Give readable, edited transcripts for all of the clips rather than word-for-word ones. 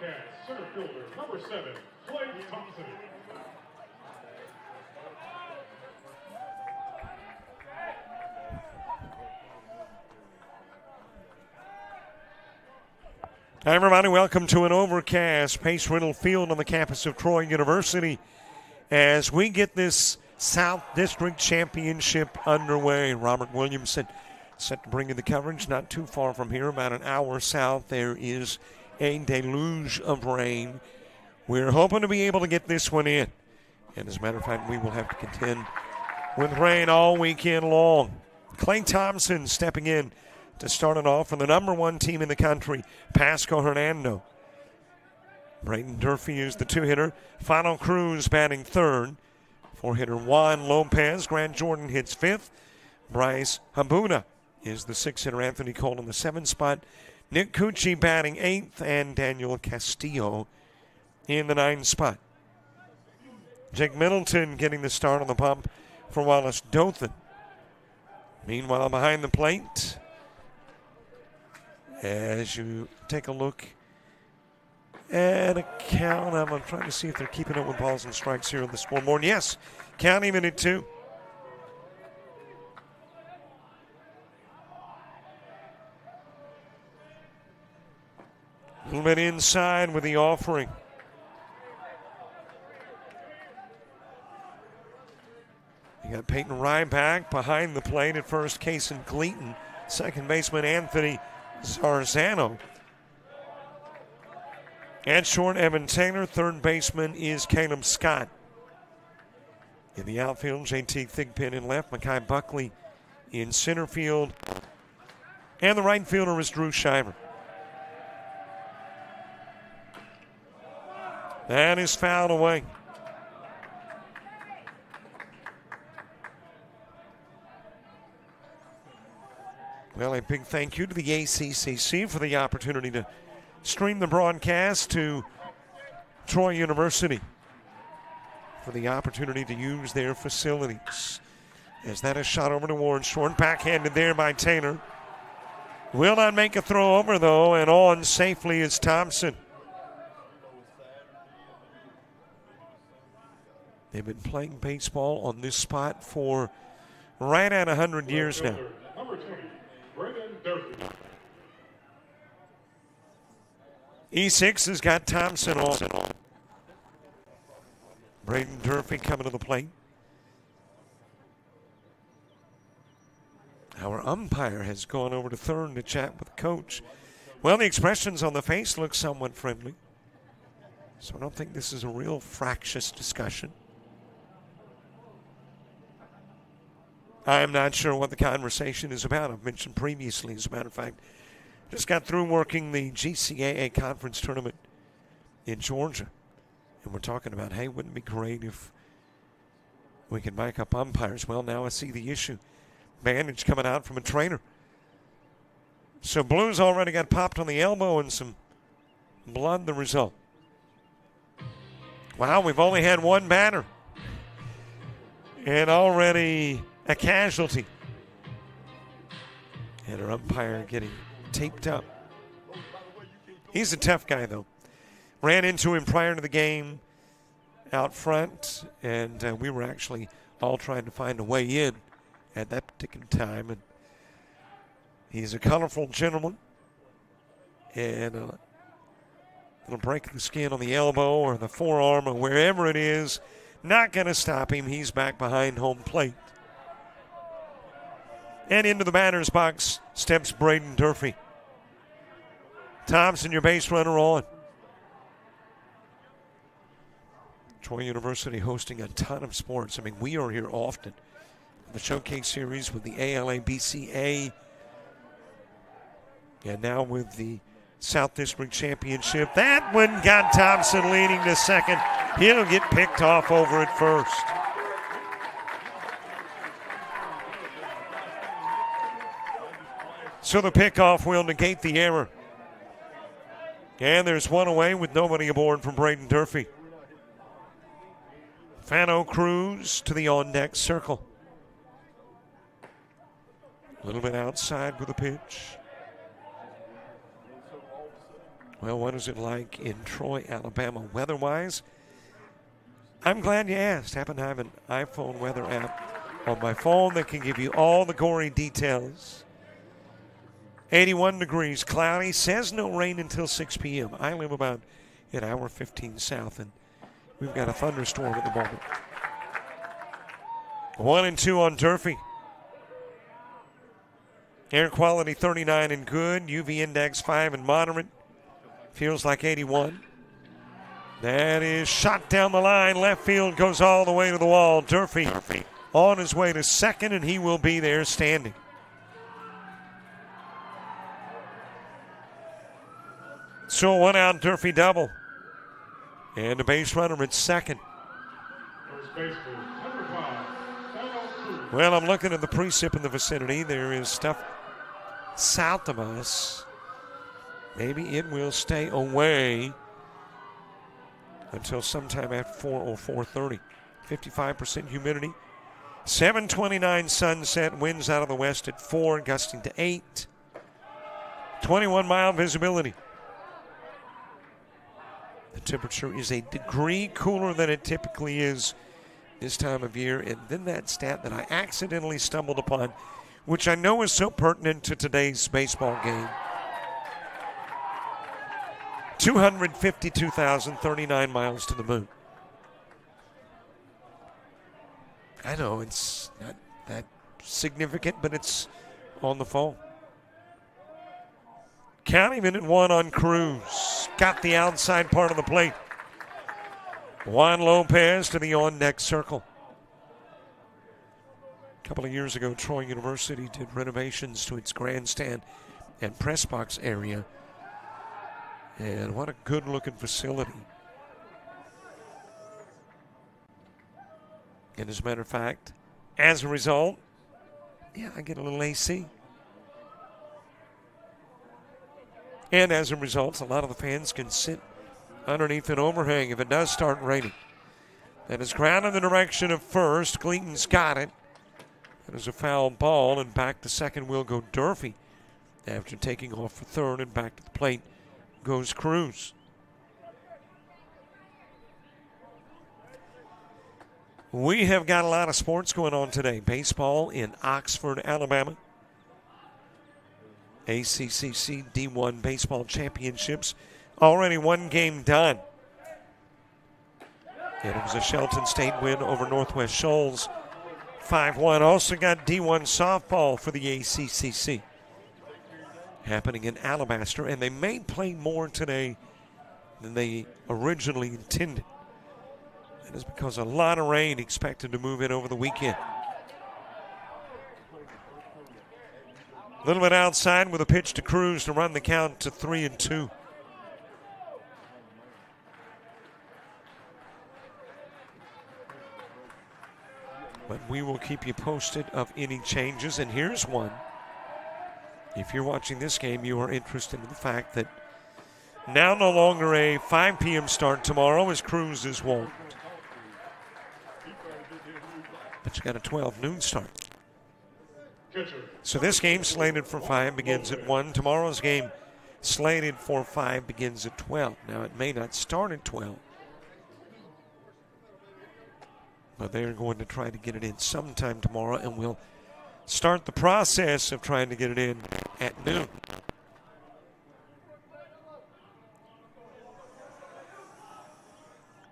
broadcast, center fielder, number 7, Clay Thompson. Hi, everybody. Welcome to an overcast Pace Riddle Field on the campus of Troy University as we get this South District Championship underway. Robert Williamson set to bring you the coverage. Not too far from here, about an hour south, there is a deluge of rain. We're hoping to be able to get this one in. And as a matter of fact, we will have to contend with rain all weekend long. Clay Thompson stepping in to start it off for the number 1 team in the country, Pasco-Hernando. Braden Durfee is the 2-hitter. Fano Cruz batting 3rd. 4-hitter Juan Lopez. Grant Jordan hits 5th. Bryce Habuna is the 6-hitter. Anthony Cole in the 7th spot. Nick Cucci batting 8th. And Daniel Castillo in the 9th spot. Jake Middleton getting the start on the pump for Wallace Dothan. Meanwhile, behind the plate, as you take a look at a count, I'm trying to see if they're keeping up with balls and strikes here on the scoreboard. Yes, count even at 2. A little bit inside with the offering. You got Peyton Ryback behind the plate at first, Cason Gleaton. Second baseman Anthony Zarzano. At short, Evan Taylor. Third baseman is Caleb Scott. In the outfield, JT Thigpen in left, Makai Buckley in center field. And the right fielder is Drew Shiver. That is fouled away. Well, a big thank you to the ACCC for the opportunity to stream the broadcast, to Troy University for the opportunity to use their facilities. As that is shot over to Warren Short, backhanded there by Taylor. Will not make a throw over, though, and on safely is Thompson. They've been playing baseball on this spot for right at 100 years now. Number 20, Braden Durfee. E6 has got Thompson on. Braden Durfee coming to the plate. Our umpire has gone over to third to chat with the coach. Well, the expressions on the face look somewhat friendly. So I don't think this is a real fractious discussion. I'm not sure what the conversation is about. I've mentioned previously, as a matter of fact, just got through working the NJCAA conference tournament in Georgia. And we're talking about, hey, wouldn't it be great if we could mic up umpires? Well, now I see the issue. Bandage coming out from a trainer. So Blues already got popped on the elbow and some blood, the result. Wow, we've only had one batter. And already a casualty. And our umpire getting taped up. He's a tough guy, though. Ran into him prior to the game out front, and we were actually all trying to find a way in at that particular time. And he's a colorful gentleman, and a little break of the skin on the elbow or the forearm or wherever it is, not going to stop him. He's back behind home plate. And into the batter's box steps Braden Durfee. Thompson, your base runner, on. Troy University hosting a ton of sports. I mean, we are here often. The Showcase Series with the ALA BCA. And now with the South District Championship. That one got Thompson leading to second. He'll get picked off over at first. So the pickoff will negate the error. And there's one away with nobody aboard from Braden Durfee. Fano Cruz to the on-deck circle. A little bit outside with a pitch. Well, what is it like in Troy, Alabama, weather-wise? I'm glad you asked. Happen to have an iPhone weather app on my phone that can give you all the gory details. 81 degrees, cloudy, says no rain until 6 p.m. I live about an hour 15 south, and we've got a thunderstorm at the moment. 1-2 on Durfee. Air quality 39 and good. UV index 5 and moderate. Feels like 81. That is shot down the line. Left field goes all the way to the wall. Durfee on his way to second, and he will be there standing. So a one-out Durfee double. And a base runner at second. First baseman, number 5. Well, I'm looking at the precip in the vicinity. There is stuff south of us. Maybe it will stay away until sometime after 4 or 4:30. 55% humidity. 7:29 sunset. Winds out of the west at 4, gusting to 8. 21-mile visibility. The temperature is a degree cooler than it typically is this time of year. And then that stat that I accidentally stumbled upon, which I know is so pertinent to today's baseball game. 252,039 miles to the moon. I know it's not that significant, but it's on the phone. Count him in at 1 on Cruz. Got the outside part of the plate. Juan Lopez to the on-deck circle. A couple of years ago, Troy University did renovations to its grandstand and press box area. And what a good-looking facility. And as a matter of fact, as a result, I get a little AC. And as a result, a lot of the fans can sit underneath an overhang if it does start raining. That is ground in the direction of first. Gleaton's got it. That is a foul ball, and back to second will go Durfee after taking off for third, and back to the plate goes Cruz. We have got a lot of sports going on today. Baseball in Oxford, Alabama. ACCC D1 Baseball Championships. Already one game done. And it was a Shelton State win over Northwest Shoals 5-1. Also got D1 softball for the ACCC happening in Alabaster, and they may play more today than they originally intended. That is because a lot of rain expected to move in over the weekend. A little bit outside with a pitch to Cruz to run the count to 3-2. But we will keep you posted of any changes, and here's one. If you're watching this game, you are interested in the fact that now no longer a 5 p.m. start tomorrow as Cruz is wont. But you got a 12 noon start. So this game slated for 5 begins at 1. Tomorrow's game slated for 5 begins at 12. Now it may not start at 12. But they're going to try to get it in sometime tomorrow, and we'll start the process of trying to get it in at noon.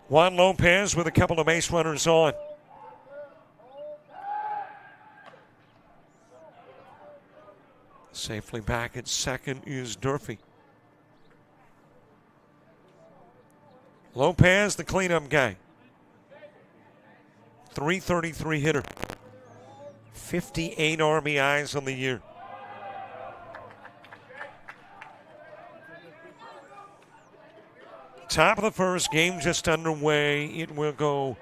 Juan Lopez with a couple of base runners on. Safely back at second is Durfee. Lopez, the cleanup guy. .333 hitter. 58 RBIs on the year. Top of the first, game just underway. It will go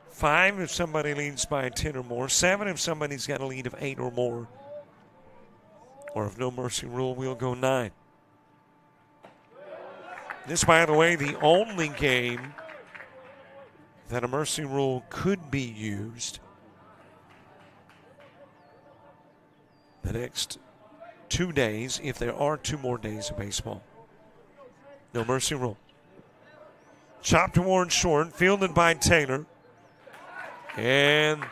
5 if somebody leads by 10 or more. 7 if somebody's got a lead of 8 or more. Or if no mercy rule, we'll go 9. This, by the way, the only game that a mercy rule could be used the next 2 days, if there are 2 more days of baseball. No mercy rule. Chopped towards short, fielded by Taylor. And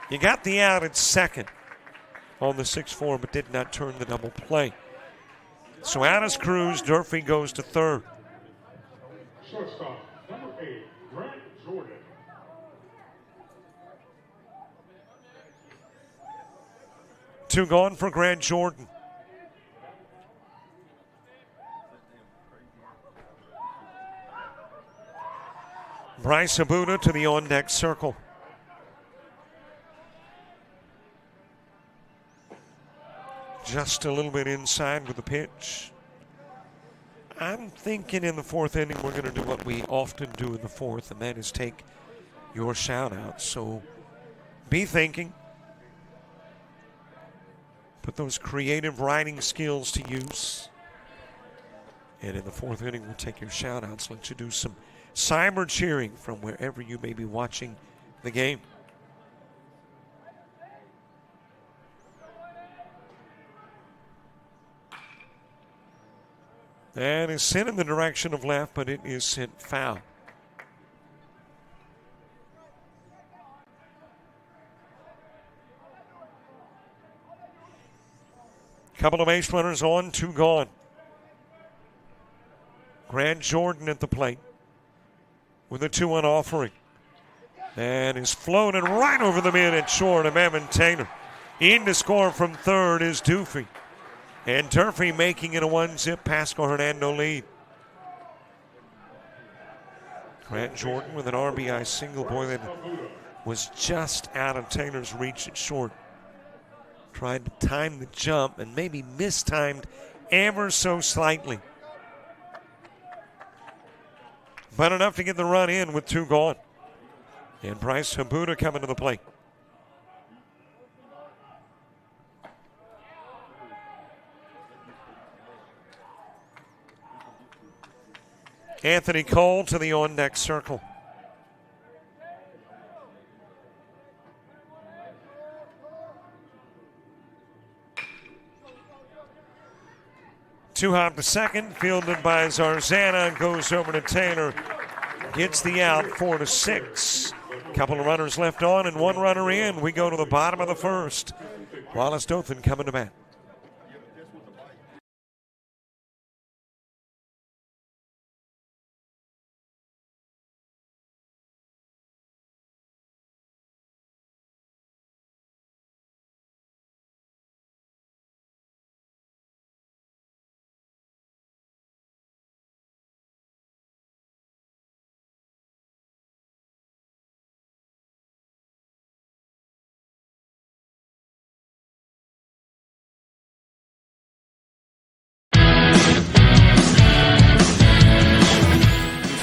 you got the out at second on the 6-4, but did not turn the double play. So out is Cruz. Durfee goes to third. Shortstop, number 8, Grant Jordan. Two gone for Grant Jordan. Bryce Habuda to the on-deck circle. Just a little bit inside with the pitch. I'm thinking in the fourth inning we're going to do what we often do in the fourth, and that is take your shout-outs. So be thinking. Put those creative writing skills to use. And in the fourth inning, we'll take your shout-outs. Let you do some cyber cheering from wherever you may be watching the game. That is sent in the direction of left, but it is sent foul. Couple of base runners on, two gone. Grant Jordan at the plate with a 2-1 offering. That is floated right over the mid at short of Evan Taylor. In to score from third is Durfee. And Durfee making it a 1-zip Pasco-Hernando lead. Grant Jordan with an RBI single. Boy, that was just out of Taylor's reach at short. Tried to time the jump and maybe mistimed ever so slightly. But enough to get the run in with two gone. And Bryce Habuda coming to the plate. Anthony Cole to the on-deck circle. Two hop to second, fielded by Zarzana, goes over to Taylor, gets the out, 4-6. Couple of runners left on and one runner in. We go to the bottom of the first. Wallace Dothan coming to bat.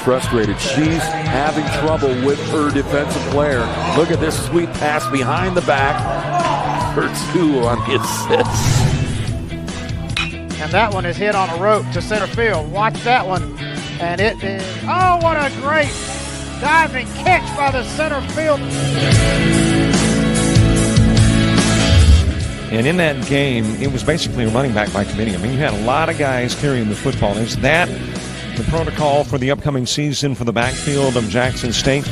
Frustrated. She's having trouble with her defensive player. Look at this sweet pass behind the back for two on the assist. And that one is hit on a rope to center field. Watch that one. And it is, oh, what a great diving catch by the center field. And in that game, it was basically a running back by committee. I mean, you had a lot of guys carrying the football. Is that the protocol for the upcoming season for the backfield of Jackson State?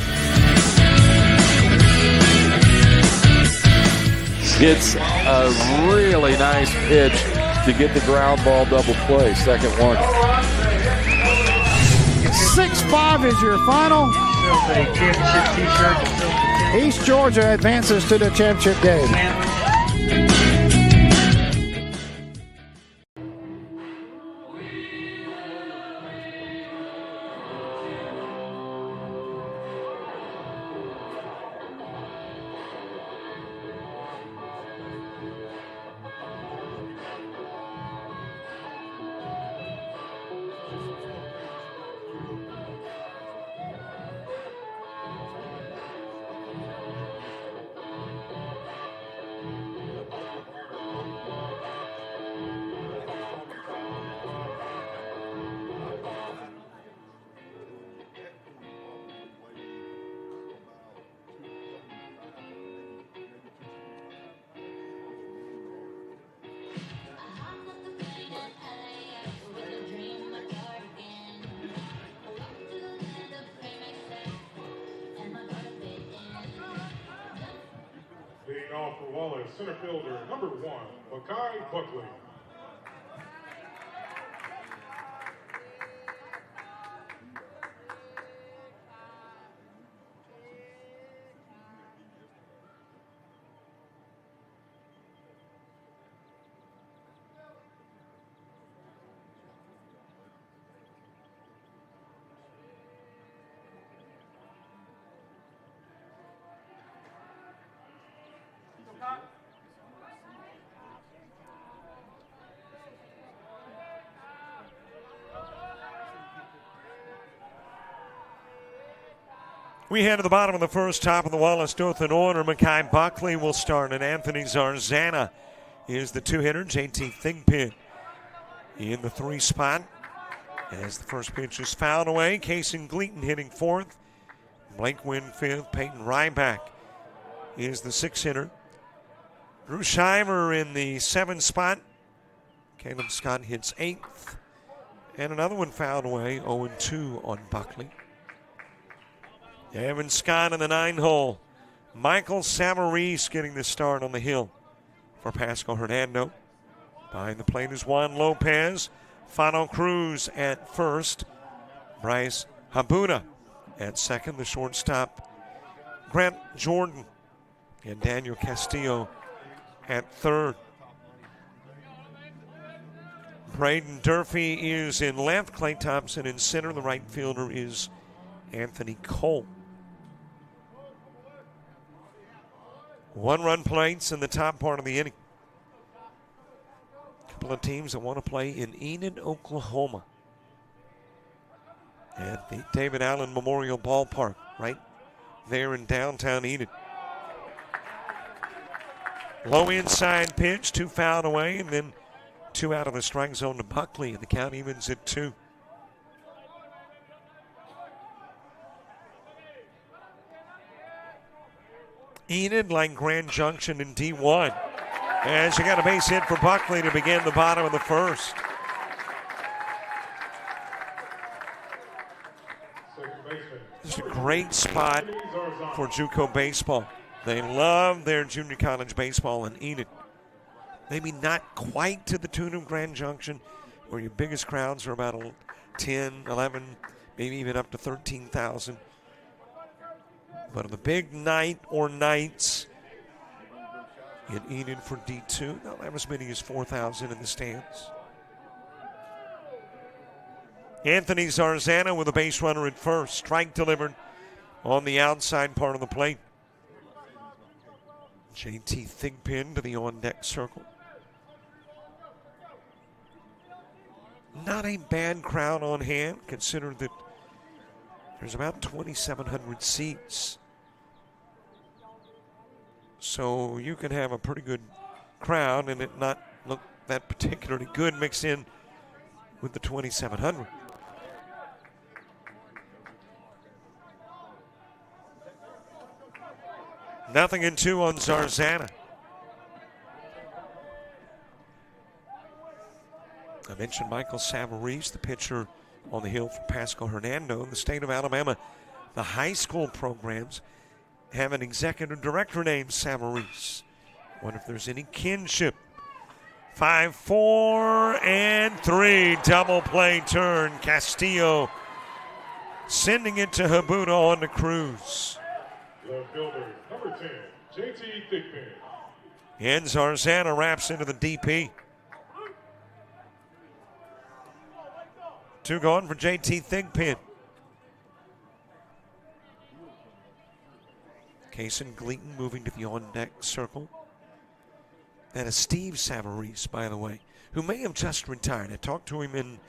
It's a really nice pitch to get the ground ball double play. Second one. 6-5 is your final. East Georgia advances to the championship game. Leading off for Wallace, center fielder, number 1, Mackay Buckley. We head to the bottom of the first, top of the Wallace-Dothan order. Mackay Buckley will start, and Anthony Zarzana is the two-hitter. JT Thigpen in the 3 spot. As the first pitch is fouled away, Kason Gleaton hitting 4th. Blake Wynn 5th. Peyton Ryback is the 6-hitter. Drew Shiver in the 7 spot. Caleb Scott hits 8th. And another one fouled away, 0-2 on Buckley. Evan Scott in the 9 hole. Michael Savarese getting the start on the hill for Pasco-Hernando. Behind the plate is Juan Lopez. Fano Cruz at first. Bryce Habuda at second. The shortstop, Grant Jordan. And Daniel Castillo at third. Braden Durfee is in left. Clay Thompson in center. The right fielder is Anthony Cole. 1-run plates in the top part of the inning. A couple of teams that want to play in Enid, Oklahoma, at the David Allen Memorial Ballpark, right there in downtown Enid. Low inside pitch, 2 fouled away, and then 2 out of the strike zone to Buckley, and the count evens at 2. Enid, like Grand Junction in D1. As you got a base hit for Buckley to begin the bottom of the first. This is a great spot for JUCO baseball. They love their junior college baseball in Enid. Maybe not quite to the tune of Grand Junction, where your biggest crowds are about 10, 11, maybe even up to 13,000. But on the big night or nights in Enid for D2, they'll have as many as 4,000 in the stands. Anthony Zarzana with a base runner at first. Strike delivered on the outside part of the plate. JT Thigpen to the on-deck circle. Not a bad crowd on hand, considering that there's about 2,700 seats. So you can have a pretty good crowd and it not look that particularly good mixed in with the 2,700. Nothing in 2 on Zarzana. I mentioned Michael Savarese, the pitcher on the hill for Pasco-Hernando in the state of Alabama. The high school programs have an executive director named Savarese. Wonder if there's any kinship. 5-4-3. Double play turn. Castillo sending it to Habuda on to Cruz. Left fielder, number 10, JT Thigpen. And Zarzana wraps into the DP. 2 gone for JT Thigpen. Kason Gleaton moving to the on-deck circle. That is Steve Savarese, by the way, who may have just retired. I talked to him in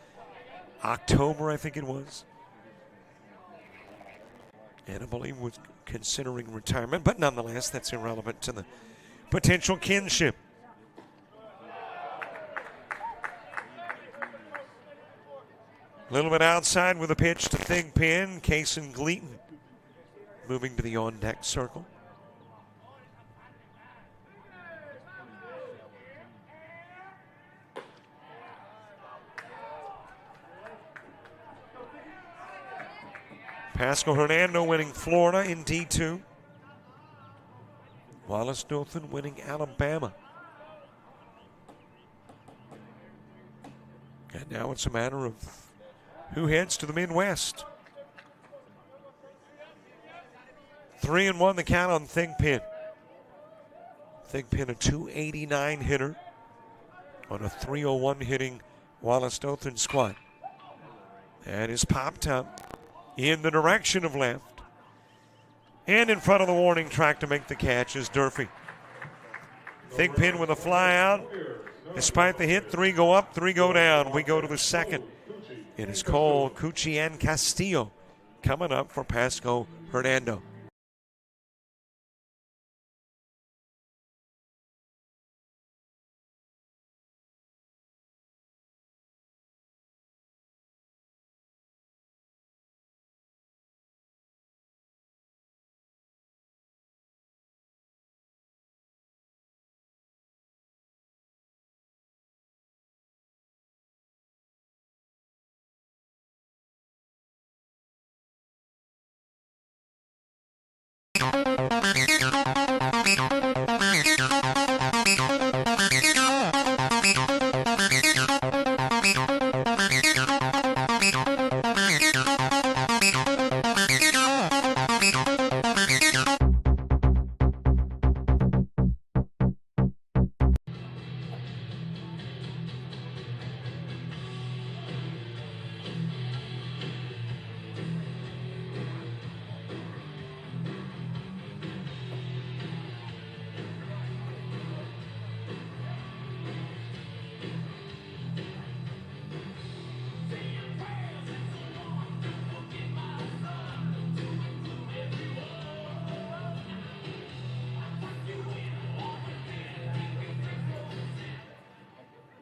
October, I think it was. And I believe was considering retirement, but nonetheless, that's irrelevant to the potential kinship. A little bit outside with a pitch to Thigpen. Kason Gleaton moving to the on-deck circle. Pasco-Hernando winning Florida in D2. Wallace Dothan winning Alabama. And now it's a matter of who heads to the Midwest. 3-1 the count on Thigpen. Thigpen, a 289 hitter on a 301 hitting Wallace Dothan squad. That is popped up in the direction of left. And in front of the warning track to make the catch is Durfee. Thigpen with a fly out. Despite the hit, 3 go up, 3 go down. We go to the second. It is Cole, Cucci, and Castillo coming up for Pasco-Hernando.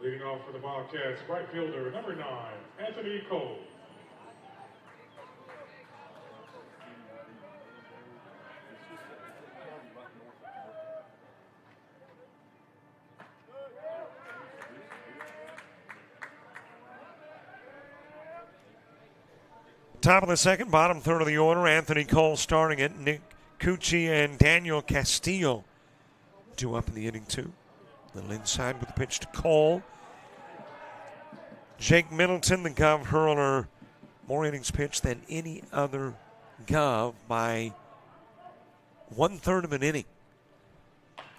Leading off for the Wildcats, right fielder, number 9, Anthony Cole. Top of the second, bottom third of the order. Anthony Cole starting it. Nick Cucci and Daniel Castillo due up in the inning, too. Little inside with the pitch to Cole. Jake Middleton, the Gov hurler, more innings pitched than any other Gov by 1/3 of an inning.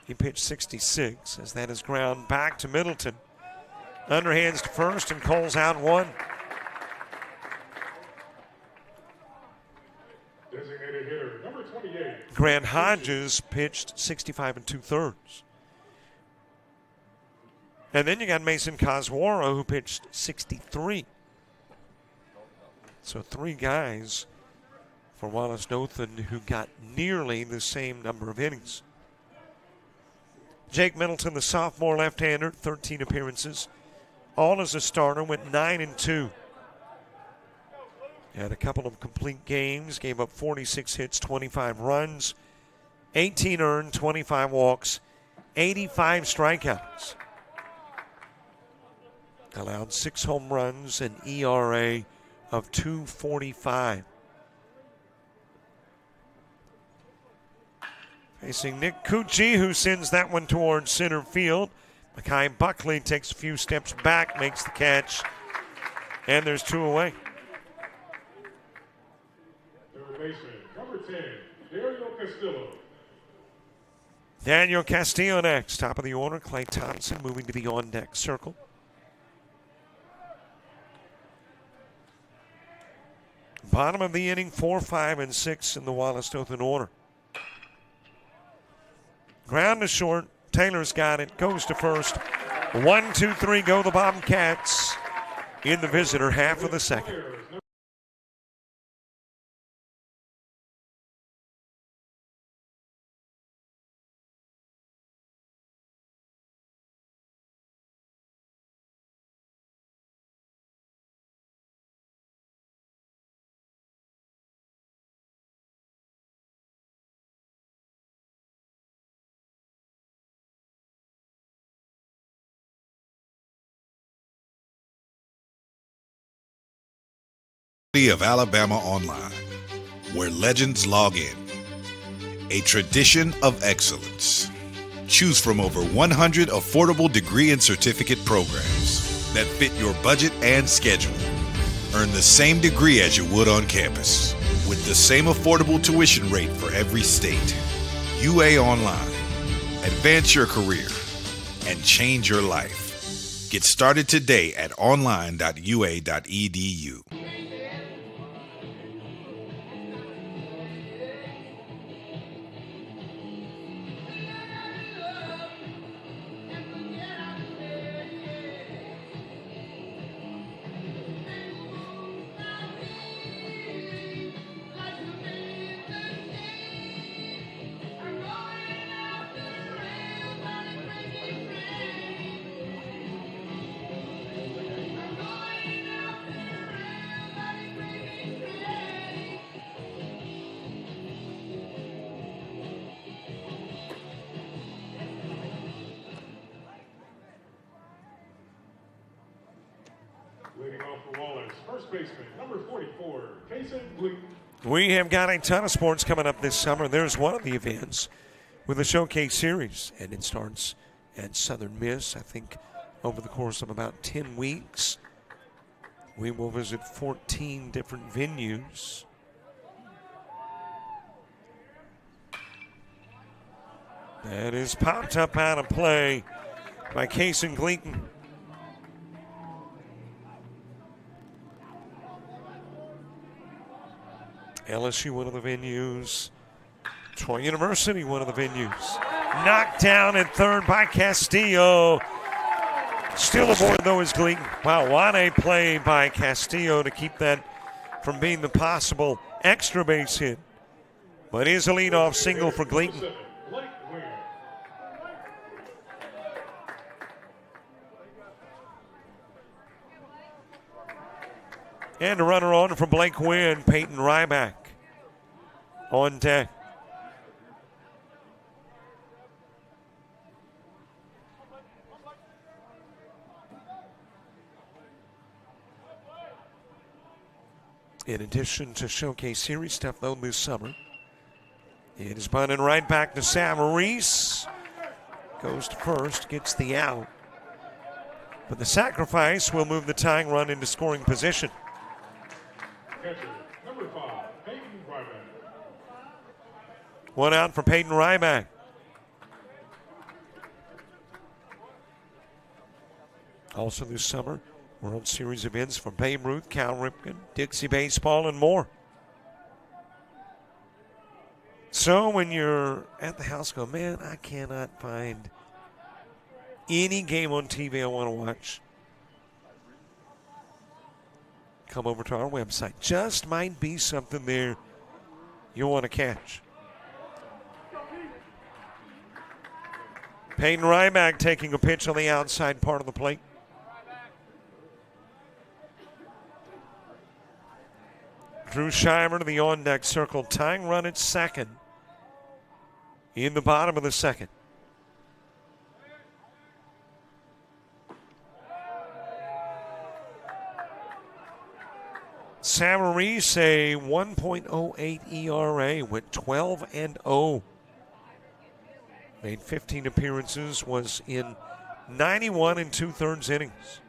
He pitched 66 as that is ground back to Middleton. Underhands to first, and Cole's out 1. Designated hitter, number 28. Grant Hodges pitched 65 2/3. And then you got Mason Coswara, who pitched 63. So 3 guys for Wallace Dothan who got nearly the same number of innings. Jake Middleton, the sophomore left-hander, 13 appearances. All as a starter, went 9-2. Had a couple of complete games, gave up 46 hits, 25 runs, 18 earned, 25 walks, 85 strikeouts. Allowed 6 home runs, an ERA of 2.45. Facing Nick Cucci, who sends that one towards center field. Mekhi Buckley takes a few steps back, makes the catch, and there's 2 away. Third baseman, number 10, Daniel Castillo. Daniel Castillo next. Top of the order, Clay Thompson moving to the on-deck circle. Bottom of the inning, 4, 5, and 6 in the Wallace Dothan order. Ground to short. Taylor's got it. Goes to first. 1, 2, 3 go the Bobcats in the visitor half of the second. Of Alabama Online, where legends log in. a tradition of excellence. Choose from over 100 affordable degree and certificate programs that fit your budget and schedule. Earn the same degree as you would on campus, with the same affordable tuition rate for every state. UA Online. Advance your career and change your life. Get started today at online.ua.edu. Leading off for Wallace, first baseman, number 44, Gleaton. We have got a ton of sports coming up this summer. There's one of the events with the Showcase Series, and it starts at Southern Miss, I think, over the course of about 10 weeks. We will visit 14 different venues. That is popped up out of play by Gleaton. LSU, one of the venues. Troy University, one of the venues. Knocked down at third by Castillo. Still aboard, though, is Gleaton. Wow, what a play by Castillo to keep that from being the possible extra base hit. But is a leadoff single for Gleaton. And a runner on from Blake Wynn, Peyton Ryback on deck. In addition to Showcase Series stuff, though, this summer, it is bunted right back to Sam Reese. Goes to first, gets the out. But the sacrifice will move the tying run into scoring position. Catcher, number 5, Peyton Ryback. One out for Peyton Ryback. Also this summer, World Series events for Babe Ruth, Cal Ripken, Dixie Baseball, and more. So when you're at the house, go, man, I cannot find any game on TV I want to watch. Come over to our website. Just might be something there you want to catch. Peyton Ryback taking a pitch on the outside part of the plate. Drew Scheimer to the on-deck circle. Tying run at second in the bottom of the second. Sam Reese, a 1.08 ERA, went 12-0. Made 15 appearances, was in 91 2/3 innings.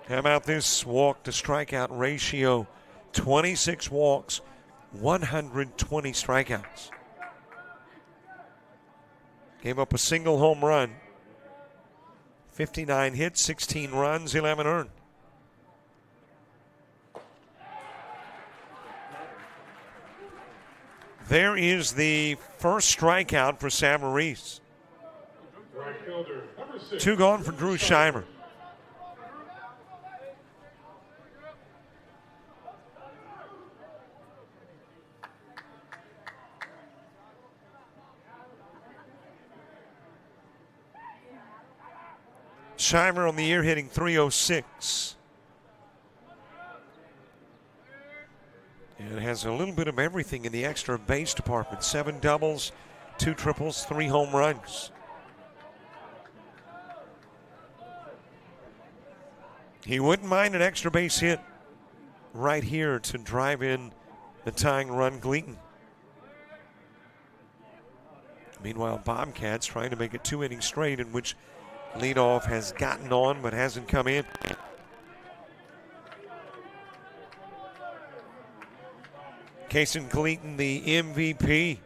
How about this walk to strikeout ratio? 26 walks, 120 strikeouts. Gave up a single home run. 59 hits, 16 runs, 11 earned. There is the first strikeout for Sam Reese. Right fielder, number 6. 2 gone for Drew Scheimer. Scheimer on the year hitting .306. And it has a little bit of everything in the extra base department. 7 doubles, 2 triples, 3 home runs. He wouldn't mind an extra base hit. right here to drive in the tying run, Gleaton. Meanwhile, Bobcats trying to make it 2 innings straight in which leadoff has gotten on but hasn't come in. Cason Gleaton, the MVP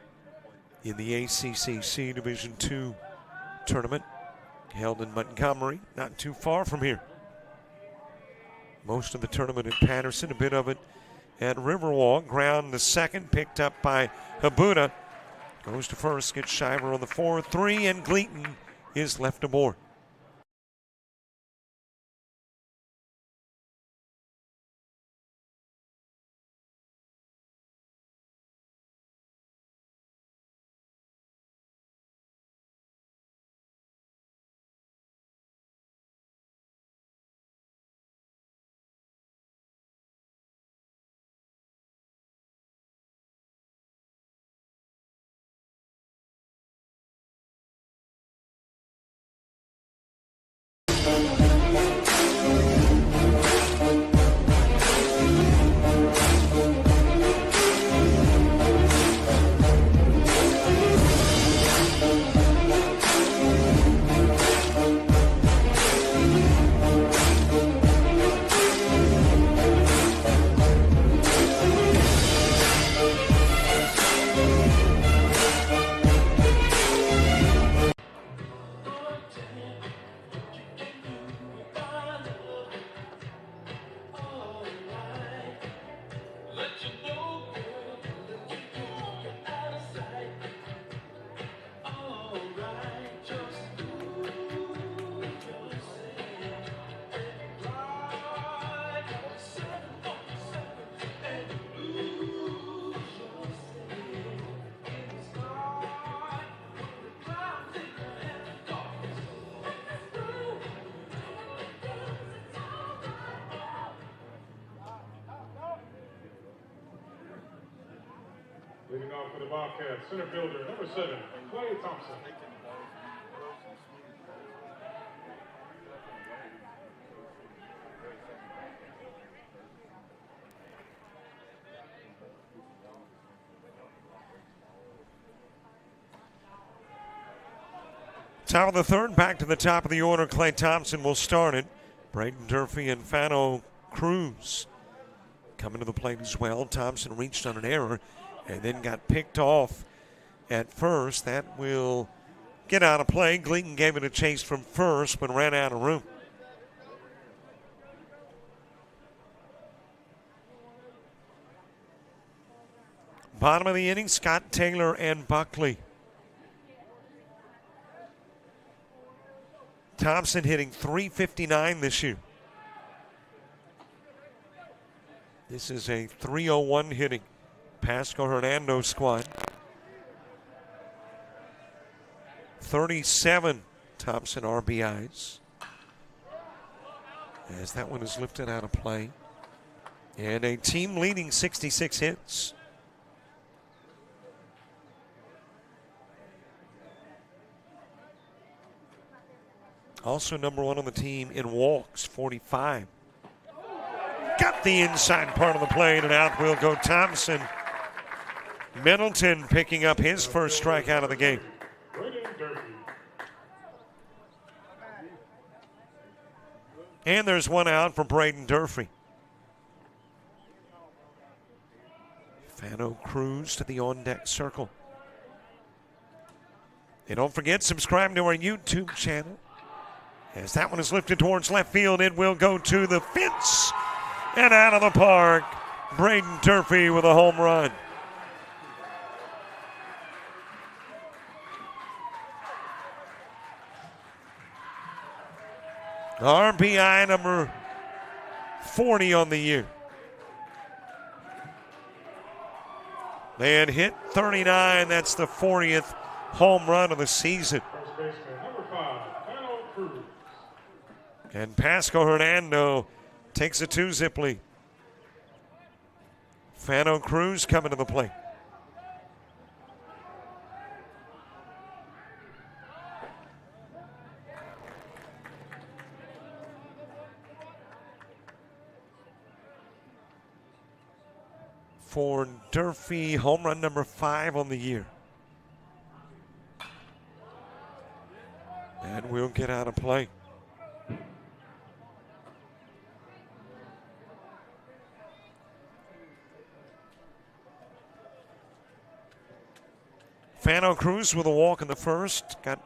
in the ACCC Division II tournament held in Montgomery, not too far from here. Most of the tournament at Patterson, a bit of it at Riverwalk. Ground the second, picked up by Habuda. Goes to first, gets Shiver on the 4-3, and Gleaton is left aboard. Leading off for the Bobcats, center fielder, number 7, Clay Thompson. Top of the third, back to the top of the order. Clay Thompson will start it. Braden Durfee and Fano Cruz coming to the plate as well. Thompson reached on an error and then got picked off at first. That will get out of play. Gleaton gave it a chase from first but ran out of room. Bottom of the inning, Scott Taylor and Buckley. Thompson hitting .359 this year. This is a .301 hitting Pasco-Hernando squad. 37 Thompson RBIs. As that one is lifted out of play. And a team leading 66 hits. Also number 1 on the team in walks, 45. Got the inside part of the plate, and out will go Thompson. Middleton picking up his first strikeout of the game. And there's one out for Braden Durfee. Fano Cruz to the on-deck circle. And don't forget, subscribe to our YouTube channel. As that one is lifted towards left field, it will go to the fence and out of the park. Braden Durfee with a home run. RBI number 40 on the year. They had hit 39. That's the 40th home run of the season. First baseman, number 5, Fano Cruz. And Pasco-Hernando takes a 2-zip lead. Fano Cruz coming to the plate. for Durfee, home run number 5 on the year. And we'll get out of play. Fano Cruz with a walk in the first. Got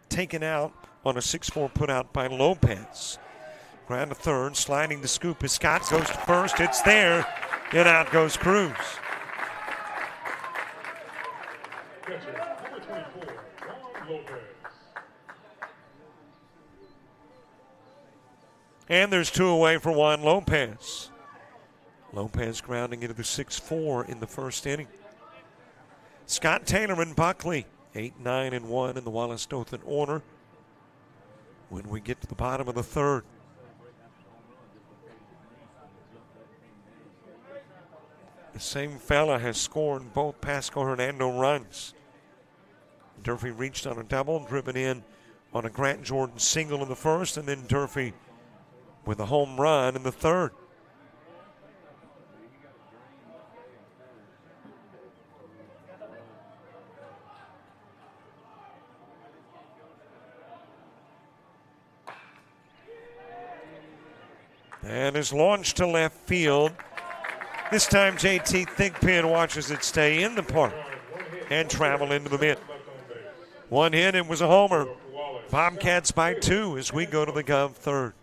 taken out on a 6-4 put out by Lopez. Ground to third, sliding to scoop as Scott goes to first. It's there, and out goes Cruz. Catcher, number 24, Juan Lopez. And there's 2 away for Juan Lopez. Lopez grounding into the 6-4 in the first inning. Scott Taylor and Buckley, 8, 9, and 1 in the Wallace Dothan order when we get to the bottom of the third. The same fella has scored both Pasco-Hernando runs. Durfee reached on a double, driven in on a Grant Jordan single in the first, and then Durfee with a home run in the third. And is launched to left field. This time JT Thigpen watches it stay in the park and travel into the mid. 1 hit, it was a homer. Bobcats by 2 as we go to the Gov third.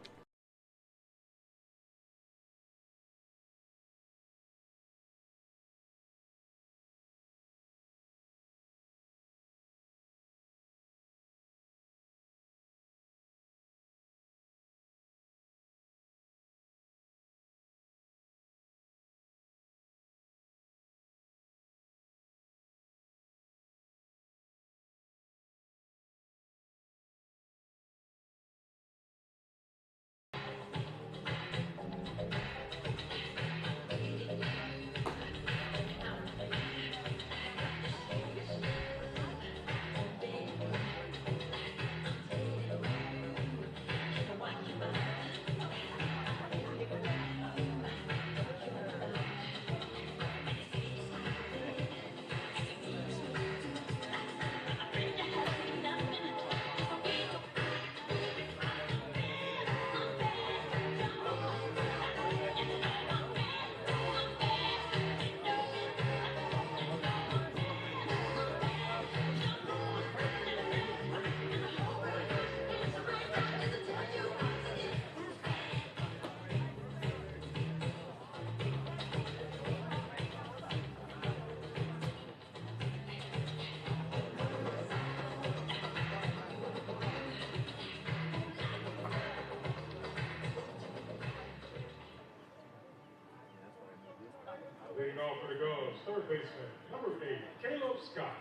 Leading off for the Govs, third baseman, number 8, Caleb Scott.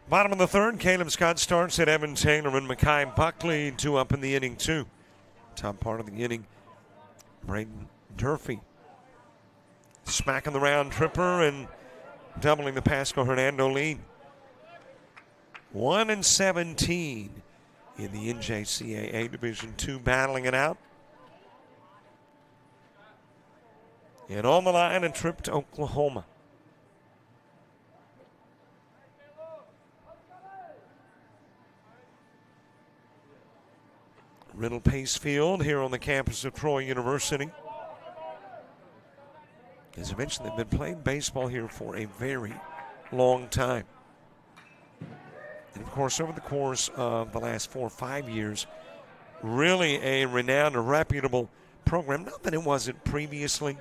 Bottom of the third, Caleb Scott starts at Evan Taylor and Mekhi Buckley, 2 up in the inning, 2. Top part of the inning, Braden Durfee smacking the round tripper and doubling the Pasco-Hernando lead. 1-17 in the NJCAA Division II, battling it out. And on the line, a trip to Oklahoma. Riddle Pace Field here on the campus of Troy University. As I mentioned, they've been playing baseball here for a very long time. And of course, over the course of the last 4 or 5 years, really a renowned, a reputable program. Not that it wasn't previously.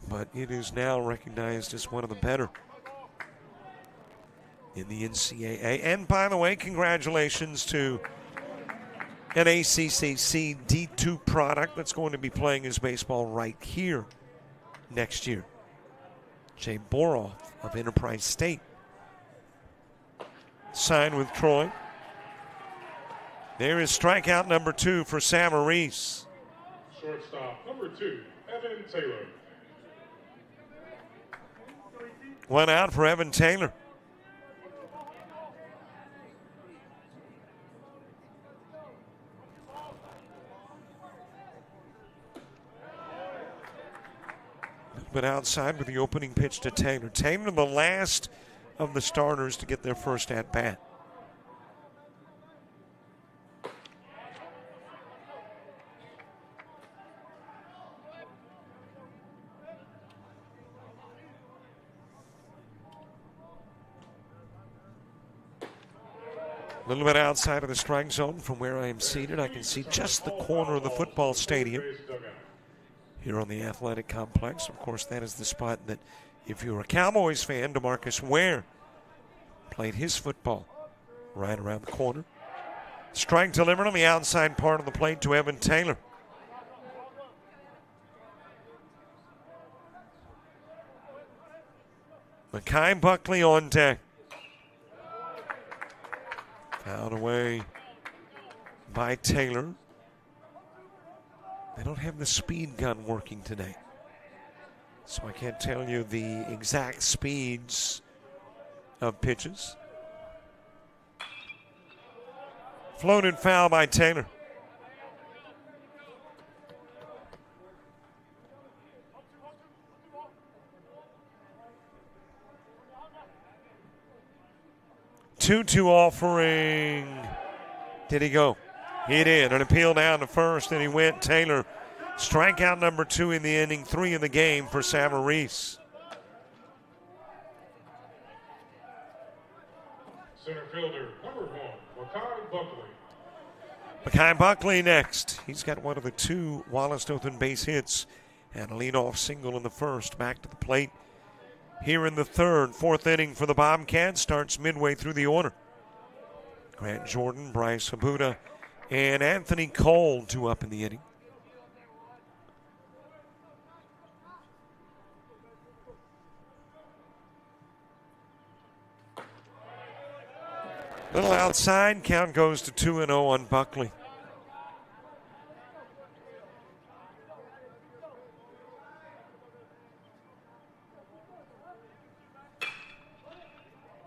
But it is now recognized as one of the better in the NCAA. And by the way, congratulations to an ACCC D2 product that's going to be playing his baseball right here next year. Jay Boroff of Enterprise State signed with Troy. There is strikeout number 2 for Sam Reese. Shortstop, number 2, Evan Taylor. One out for Evan Taylor. But outside with the opening pitch to Taylor. Taylor, the last of the starters to get their first at bat. A little bit outside of the strike zone from where I am seated. I can see just the corner of the football stadium here on the athletic complex. Of course, that is the spot that, if you're a Cowboys fan, DeMarcus Ware played his football right around the corner. Strike delivered on the outside part of the plate to Evan Taylor. Mekhi Buckley on deck. Fouled away by Taylor. They don't have the speed gun working today, so I can't tell you the exact speeds of pitches. Floated foul by Taylor. Two offering. Did he go? He did. An appeal down to first, and he went. Taylor, strikeout number 2 in the inning, 3 in the game for Savarese. Center fielder, number 1, Mekhi Buckley. Mekhi Buckley next. He's got one of the 2 Wallace Dothan base hits and a leadoff single in the first. Back to the plate here in the third. 4th inning for the Bobcats starts midway through the order. Grant Jordan, Bryce Habuda, and Anthony Cole 2 up in the inning. Little outside, count goes to 2-0 on Buckley.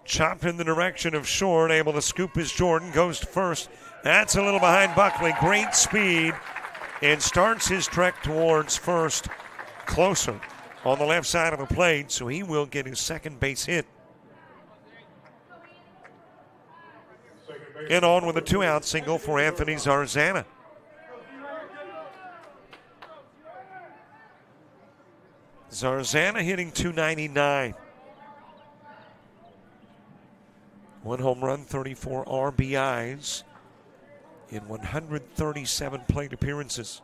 Chop in the direction of short, able to scoop his Jordan, goes to first. That's a little behind Buckley, great speed, and starts his trek towards first, closer on the left side of the plate, so he will get his second base hit. And on with a 2-out single for Anthony Zarzana. Zarzana hitting .299. 1 home run, 34 RBIs in 137 plate appearances.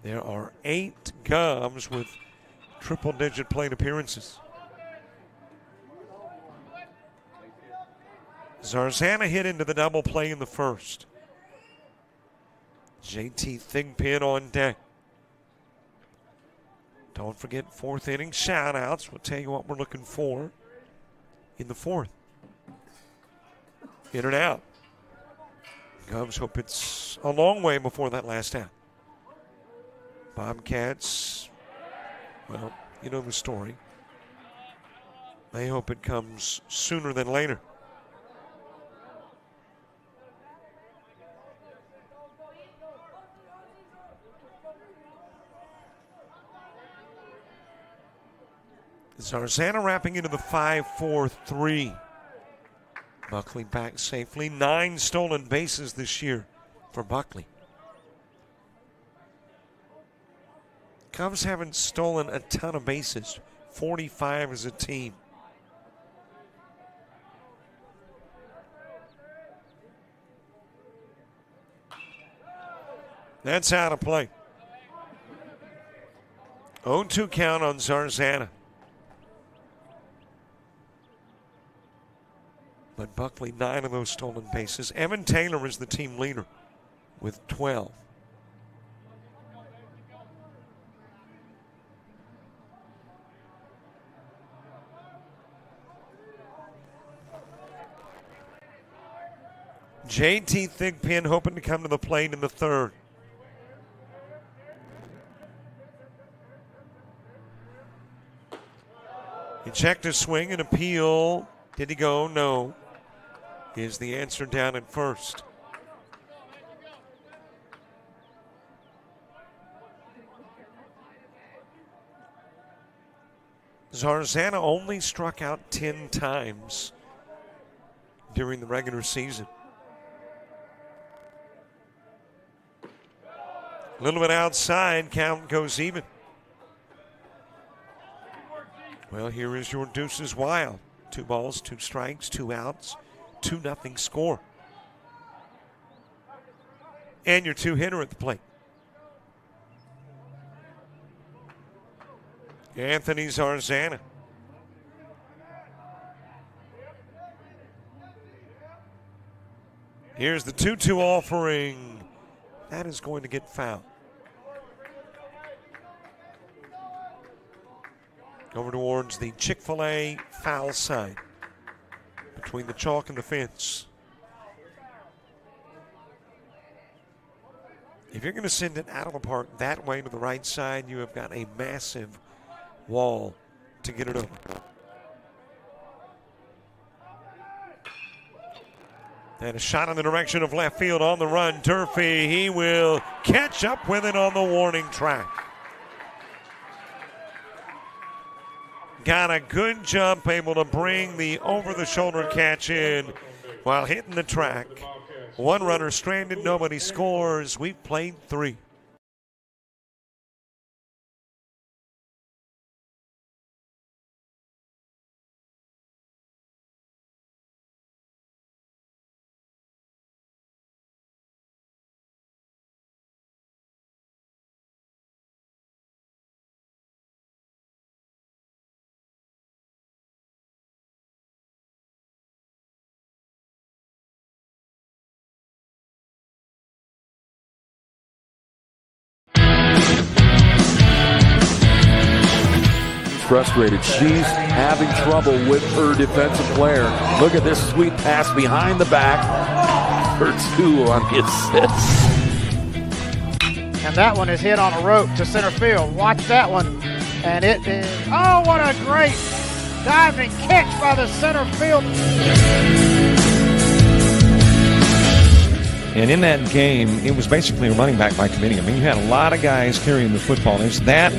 There are 8 Gums with triple-digit plate appearances. Zarzana hit into the double play in the first. JT Thigpen on deck. Don't forget 4th inning shout-outs. We'll tell you what we're looking for in the 4th. In and out. Cubs hope it's a long way before that last out. Bobcats, well, you know the story. They hope it comes sooner than later. Zarzana wrapping into the 5-4-3. Buckley back safely. 9 stolen bases this year for Buckley. Cubs haven't stolen a ton of bases. 45 as a team. That's out of play. 0-2 count on Zarzana. But Buckley, 9 of those stolen bases. Evan Taylor is the team leader with 12. JT Thigpen hoping to come to the plate in the third. He checked his swing and appeal. Did he go? No. Is the answer down at first. Zarzana only struck out 10 times during the regular season. A little bit outside, count goes even. Well, here is your Deuces Wild. 2 balls, 2 strikes, 2 outs, 2-0 score. And your 2-hitter at the plate. Anthony Zarzana. Here's the 2-2 offering. That is going to get fouled. Over towards the Chick-fil-A foul side between the chalk and the fence. If you're going to send it out of the park that way to the right side, you have got a massive wall to get it over. And a shot in the direction of left field on the run. Durfee, he will catch up with it on the warning track. Got a good jump, able to bring the over-the-shoulder catch in while hitting the track. 1 runner stranded, nobody scores. We've played 3. Frustrated. She's having trouble with her defensive player. Look at this sweet pass behind the back for 2 on the assist. And that one is hit on a rope to center field. Watch that one. And it is, oh, what a great diving catch by the center field. And in that game, it was basically a running back by committee. I mean, you had a lot of guys carrying the football. Is that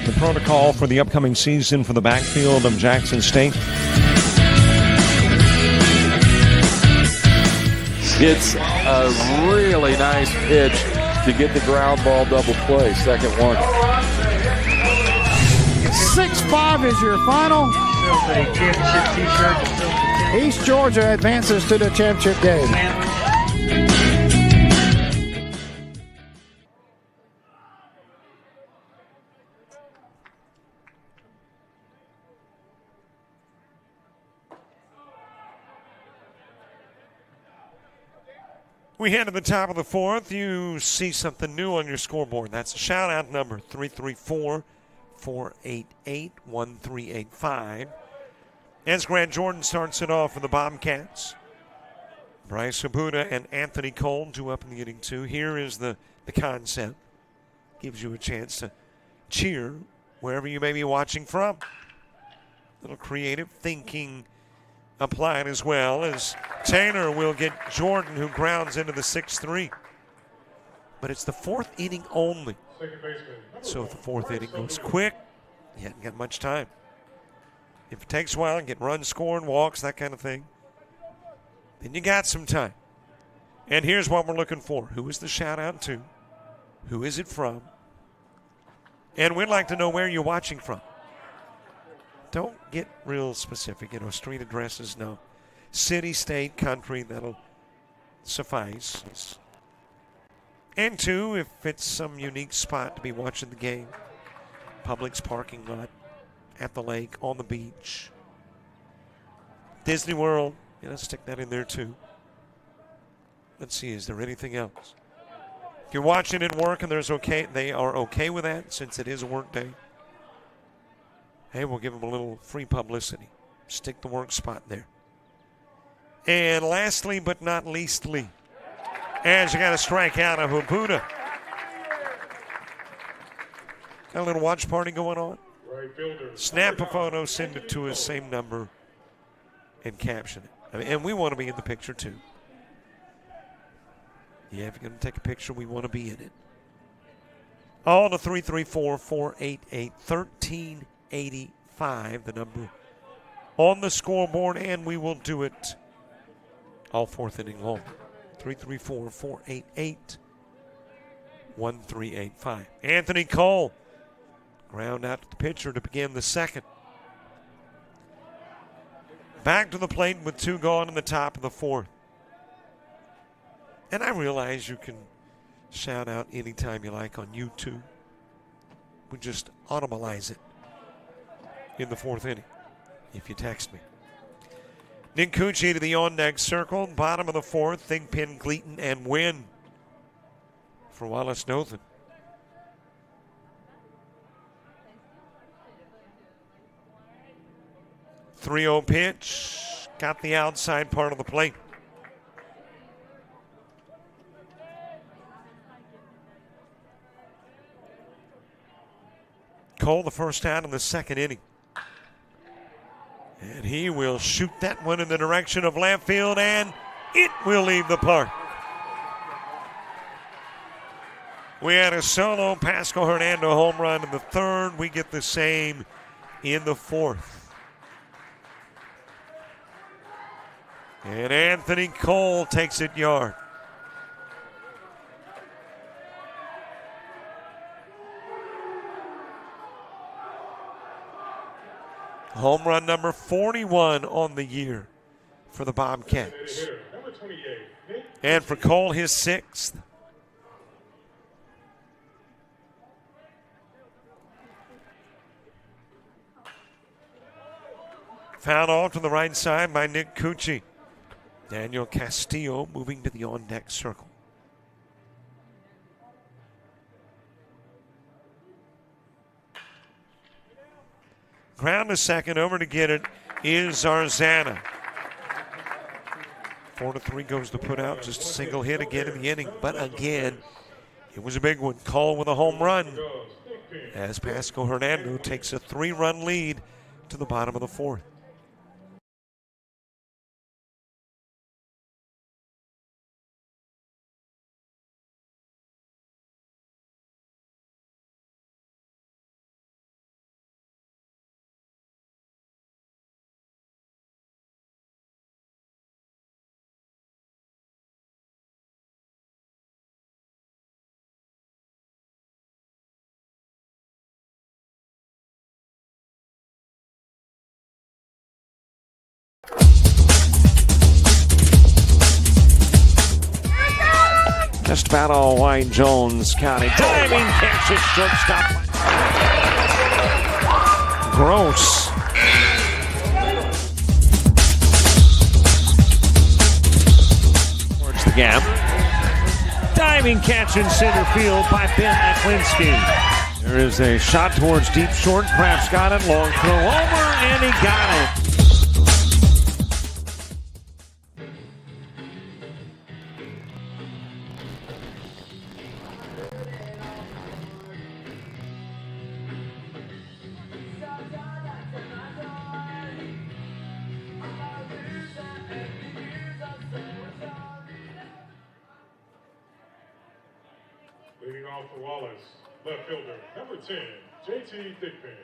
the protocol for the upcoming season for the backfield of Jackson State? It's a really nice pitch to get the ground ball double play. Second one. 6-5 is your final. East Georgia advances to the championship game. We head to the top of the 4th. You see something new on your scoreboard. That's a shout-out number, 334-488-1385. As Grant Jordan starts it off for the Bobcats. Bryce Habuda and Anthony Cole, 2 up in the inning 2. Here is the concept. Gives you a chance to cheer wherever you may be watching from. A little creative thinking applied as well, as Taylor will get Jordan, who grounds into the 6-3. But it's the 4th inning only. So if the 4th inning goes quick, you haven't got much time. If it takes a while and get runs scored, walks, that kind of thing, then you got some time. And here's what we're looking for. Who is the shout out to? Who is it from? And we'd like to know where you're watching from. Don't get real specific, street addresses, no. City, state, country, that'll suffice. And 2, if it's some unique spot to be watching the game. Publix parking lot, at the lake, on the beach. Disney World, let's stick that in there too. Let's see, is there anything else? If you're watching at work and they are okay with that since it is a work day, hey, we'll give them a little free publicity. Stick the work spot there. And lastly, but not leastly, as you got a strikeout of Habuda. Got a little watch party going on. Right fielder. Snap a photo, send it to us, same number, and caption it. I mean, and we want to be in the picture too. Yeah, if you're going to take a picture, we want to be in it. All to 334-488-1385, the number on the scoreboard, and we will do it all fourth inning long. 334-488-1385. Anthony Cole, ground out to the pitcher to begin the second. Back to the plate with 2 gone in the top of the fourth. And I realize you can shout out anytime you like on YouTube. We just automatize it in the fourth inning if you text me. Nick Cucci to the on-deck circle. Bottom of the fourth, Thigpen, Gleaton, and Wynn for Wallace Dothan. .30 pitch. Got the outside part of the plate. Cole the first out in the second inning. And he will shoot that one in the direction of left field, and it will leave the park. We had a solo Pasco-Hernando home run in the third. We get the same in the fourth. And Anthony Cole takes it yard. Home run number 41 on the year for the Bobcats. And for Cole, his 6th. Fouled off to the right side by Nick Cucci. Daniel Castillo moving to the on-deck circle. Ground to second, over to get it is Zarzana. 4-3 goes to put out, just a single hit again in the inning. But again, it was a big one. Cole with a home run as Pasco-Hernando takes a 3-run lead to the bottom of the fourth. Just about all Wayne Jones County. Diving catch at shortstop. Gross. Towards the gap. Diving catch in center field by Ben Aklinski. There is a shot towards deep short. Kraft's got it. Long throw over, and he got it. Leading off for Wallace, left fielder, number 10, JT Thigpen.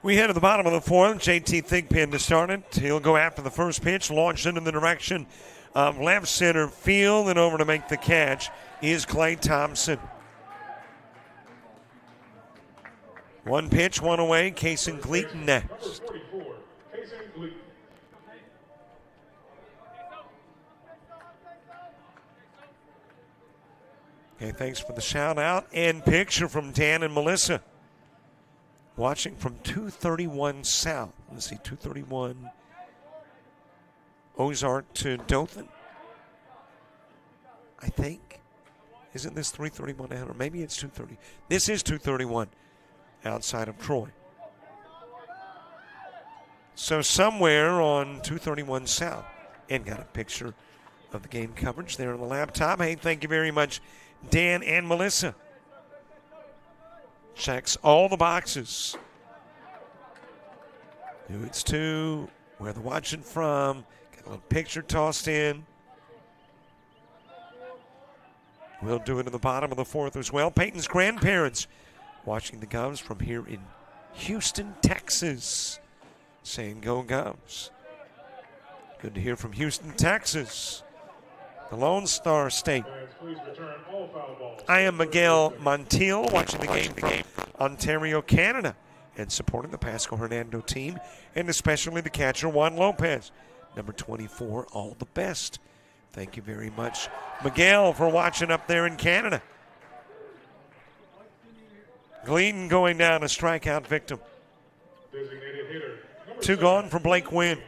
We head to the bottom of the fourth. JT Thigpen to start it. He'll go after the first pitch, launched into the direction of left center field, and over to make the catch is Clay Thompson. One pitch, one away. Kason Gleaton next. Okay, thanks for the shout out and picture from Dan and Melissa. Watching from 231 South. Let's see, 231 Ozark to Dothan, I think. Isn't this 331 out? Or maybe it's 230. This is 231 outside of Troy. So somewhere on 231 South. And got a picture of the game coverage there on the laptop. Hey, thank you very much, Dan and Melissa. Checks all the boxes. Who it's to, where they're watching from. Got a little picture tossed in. We'll do it in the bottom of the fourth as well. Peyton's grandparents watching the Govs from here in Houston, Texas. Saying go Govs. Good to hear from Houston, Texas. The Lone Star State. I am Miguel Montiel watching the game from Ontario, Canada, and supporting the Pasco-Hernando team, and especially the catcher, Juan Lopez. Number 24, all the best. Thank you very much, Miguel, for watching up there in Canada. Gleaton going down, a strikeout victim. Designated hitter. 2 gone for Blake Wynn.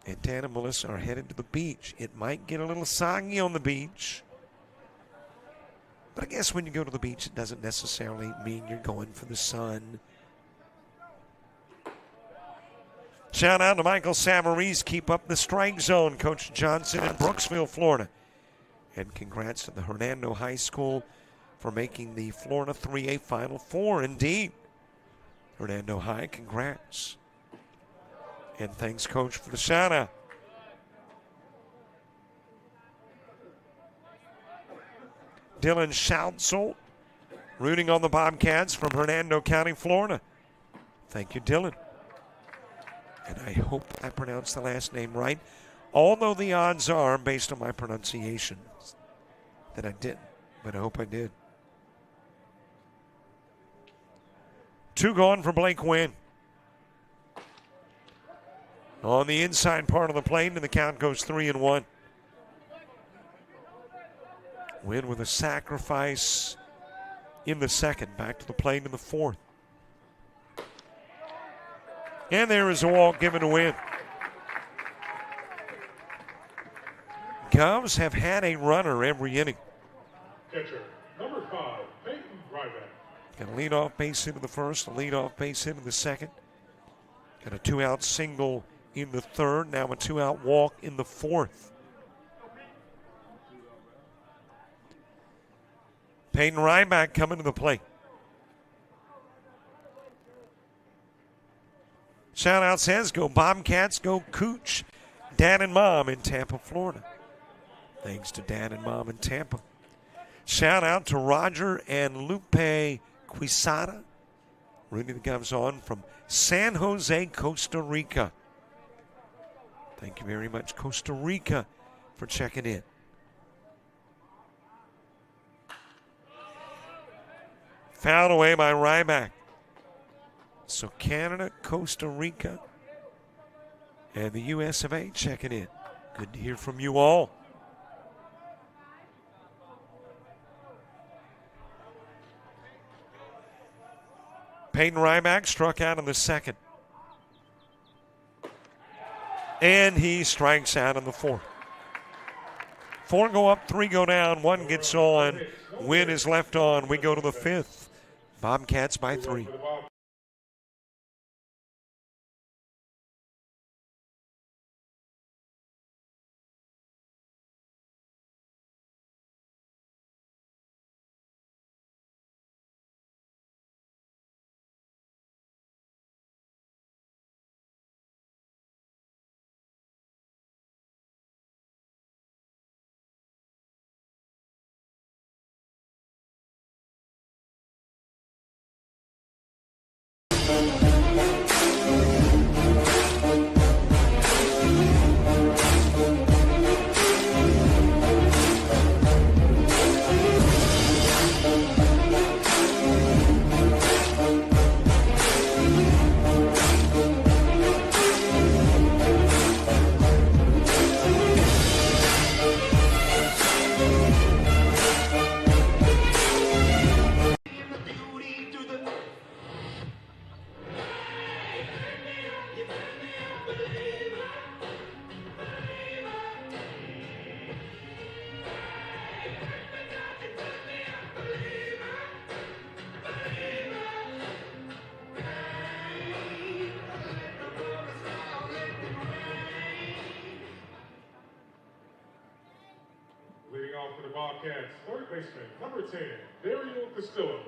And Dan and Melissa are headed to the beach. It might get a little soggy on the beach. But I guess when you go to the beach, it doesn't necessarily mean you're going for the sun. Shout out to Michael Savarese. Keep up the strike zone, Coach Johnson in Brooksville, Florida. And congrats to the Hernando High School for making the Florida 3A Final Four. Indeed. Hernando High, congrats. And thanks, Coach, for the shout-out. Dylan Schoutsel rooting on the Bobcats from Hernando County, Florida. Thank you, Dylan. And I hope I pronounced the last name right, although the odds are, based on my pronunciation, that I didn't. But I hope I did. 2 gone for Blake Wynn. On the inside part of the plate, and the count goes 3-1. Wynn with a sacrifice in the second. Back to the plate in the fourth. And there is a walk given to Wynn. Govs have had a runner every inning. Catcher, number 5, Peyton Ryback. Got a leadoff base hit in the first, a leadoff base hit in the second. Got a 2-out single in the third, now a 2-out walk in the fourth. Peyton Ryback coming to the plate. Shout out says, go Bobcats, go Cooch, Dad and Mom in Tampa, Florida. Thanks to Dad and Mom in Tampa. Shout out to Roger and Lupe Quisada, rooting the Govs on from San Jose, Costa Rica. Thank you very much, Costa Rica, for checking in. Fouled away by Ryback. So Canada, Costa Rica, and the US of A checking in. Good to hear from you all. Peyton Ryback struck out in the second. And he strikes out in the fourth. 4 go up, 3 go down, 1 gets on. Wynn is left on. We go to the fifth. Bobcats by 3. Bobcats, third baseman, number 10, Dario Castillo.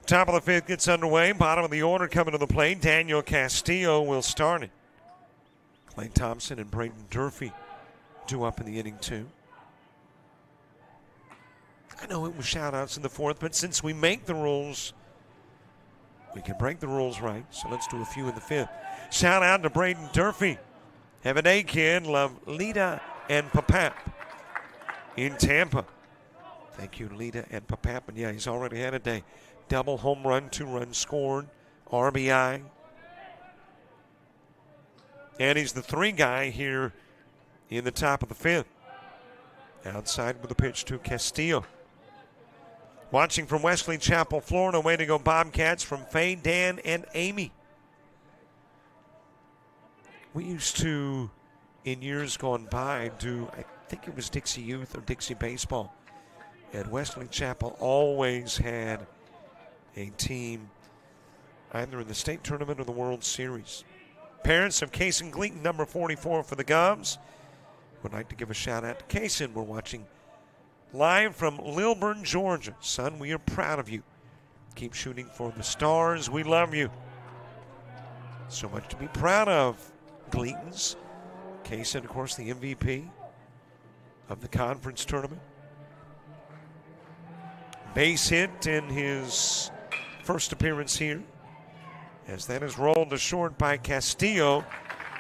Top of the fifth gets underway. Bottom of the order coming to the plate. Daniel Castillo will start it. Clay Thompson and Braden Durfee due up in the inning two. I know it was shout-outs in the fourth, but since we make the rules, we can break the rules right. So let's do a few in the fifth. Shout-out to Braden Durfee. Have a day, kid. Love Lita and Papap in Tampa. Thank you, Lita and Papap. And yeah, he's already had a day. Double home run, 2 runs scored, RBI. And he's the 3 guy here in the top of the fifth. Outside with a pitch to Castillo. Watching from Wesley Chapel, Florida. Way to go, Bobcats, from Faye, Dan, and Amy. We used to, in years gone by, do, I think it was Dixie Youth or Dixie Baseball. And Wesley Chapel always had a team either in the state tournament or the World Series. Parents of Kaysen Gleaton, number 44 for the Govs. Would like to give a shout out to Kaysen. We're watching live from Lilburn, Georgia. Son, we are proud of you. Keep shooting for the stars. We love you. So much to be proud of, Gleatons. Kaysen, of course, the MVP of the conference tournament. Base hit in his first appearance here. As that is rolled to short by Castillo.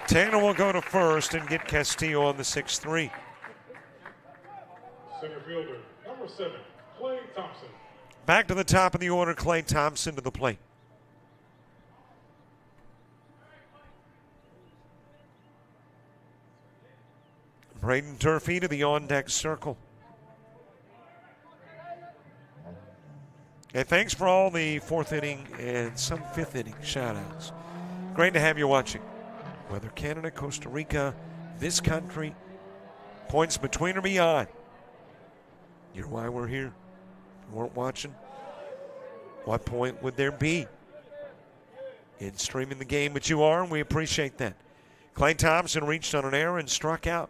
Tanner will go to first and get Castillo on the 6-3. Center fielder, number 7, Clay Thompson. Back to the top of the order, Clay Thompson to the plate. Braden Durfee to the on-deck circle. And thanks for all the fourth inning and some fifth inning shout-outs. Great to have you watching. Whether Canada, Costa Rica, this country, points between or beyond. You're why we're here. If you weren't watching, what point would there be in streaming the game? But you are, and we appreciate that. Clay Thompson reached on an error and struck out.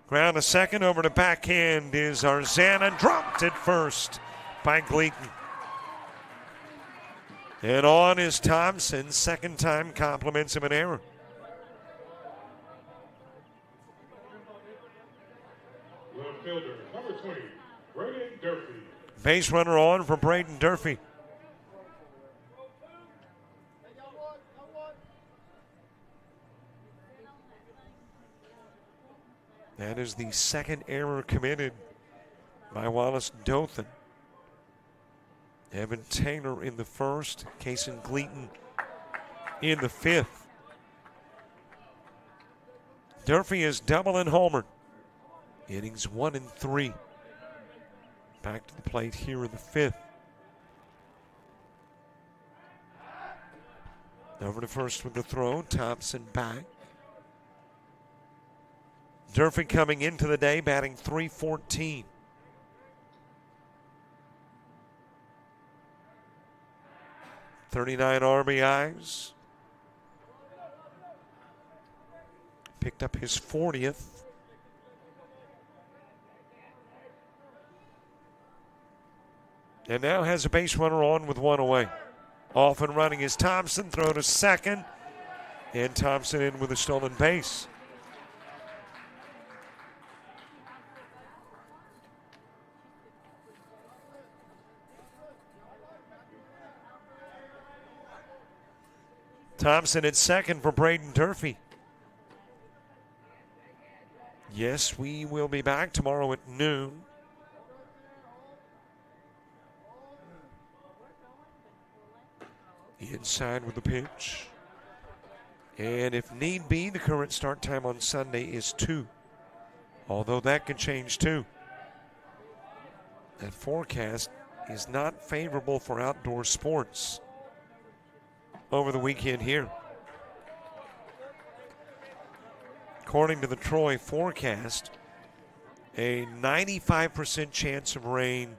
Ground to second, over to backhand is Arzana, dropped at first by Gleaton. And on is Thompson, second time compliments of an error. Left fielder, number 20, Braden Durfee. Base runner on for Braden Durfee. That is the second error committed by Wallace Dothan. Evan Taylor in the first, Kaysen Gleaton in the fifth. Durfee is double and homered. Innings 1 and 3. Back to the plate here in the fifth. Over to first with the throw, Thompson back. Durfee coming into the day, batting .314. .39 RBIs. Picked up his 40th. And now has a base runner on with 1 away. Off and running is Thompson, throw to second. And Thompson in with a stolen base. Thompson at second for Braden Durfee. Yes, we will be back tomorrow at noon. Inside with the pitch. And if need be, the current start time on Sunday is 2. Although that could change too. That forecast is not favorable for outdoor sports. over the weekend here. According to the Troy forecast, a 95% chance of rain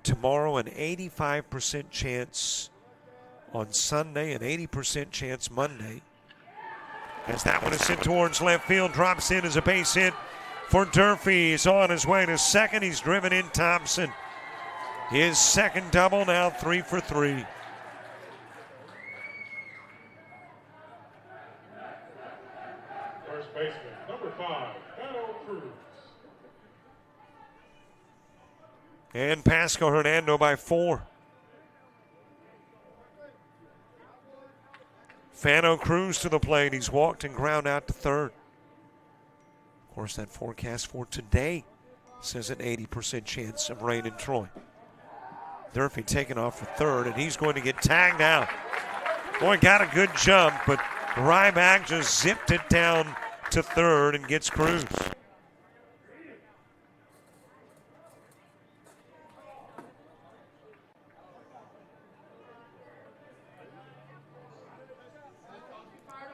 tomorrow, an 85% chance on Sunday, an 80% chance Monday. As that one is hit towards left field, drops in as a base hit for Durfee. He's on his way to second. He's driven in Thompson. His second double, now 3 for 3. First baseman, number 5, Fano Cruz. And Pasco-Hernando by 4. Fano Cruz to the plate. He's walked and ground out to third. Of course, that forecast for today says an 80% chance of rain in Troy. Durfee taking off for third, and he's going to get tagged out. Boy, got a good jump, but Ryback just zipped it down to third and gets Cruz.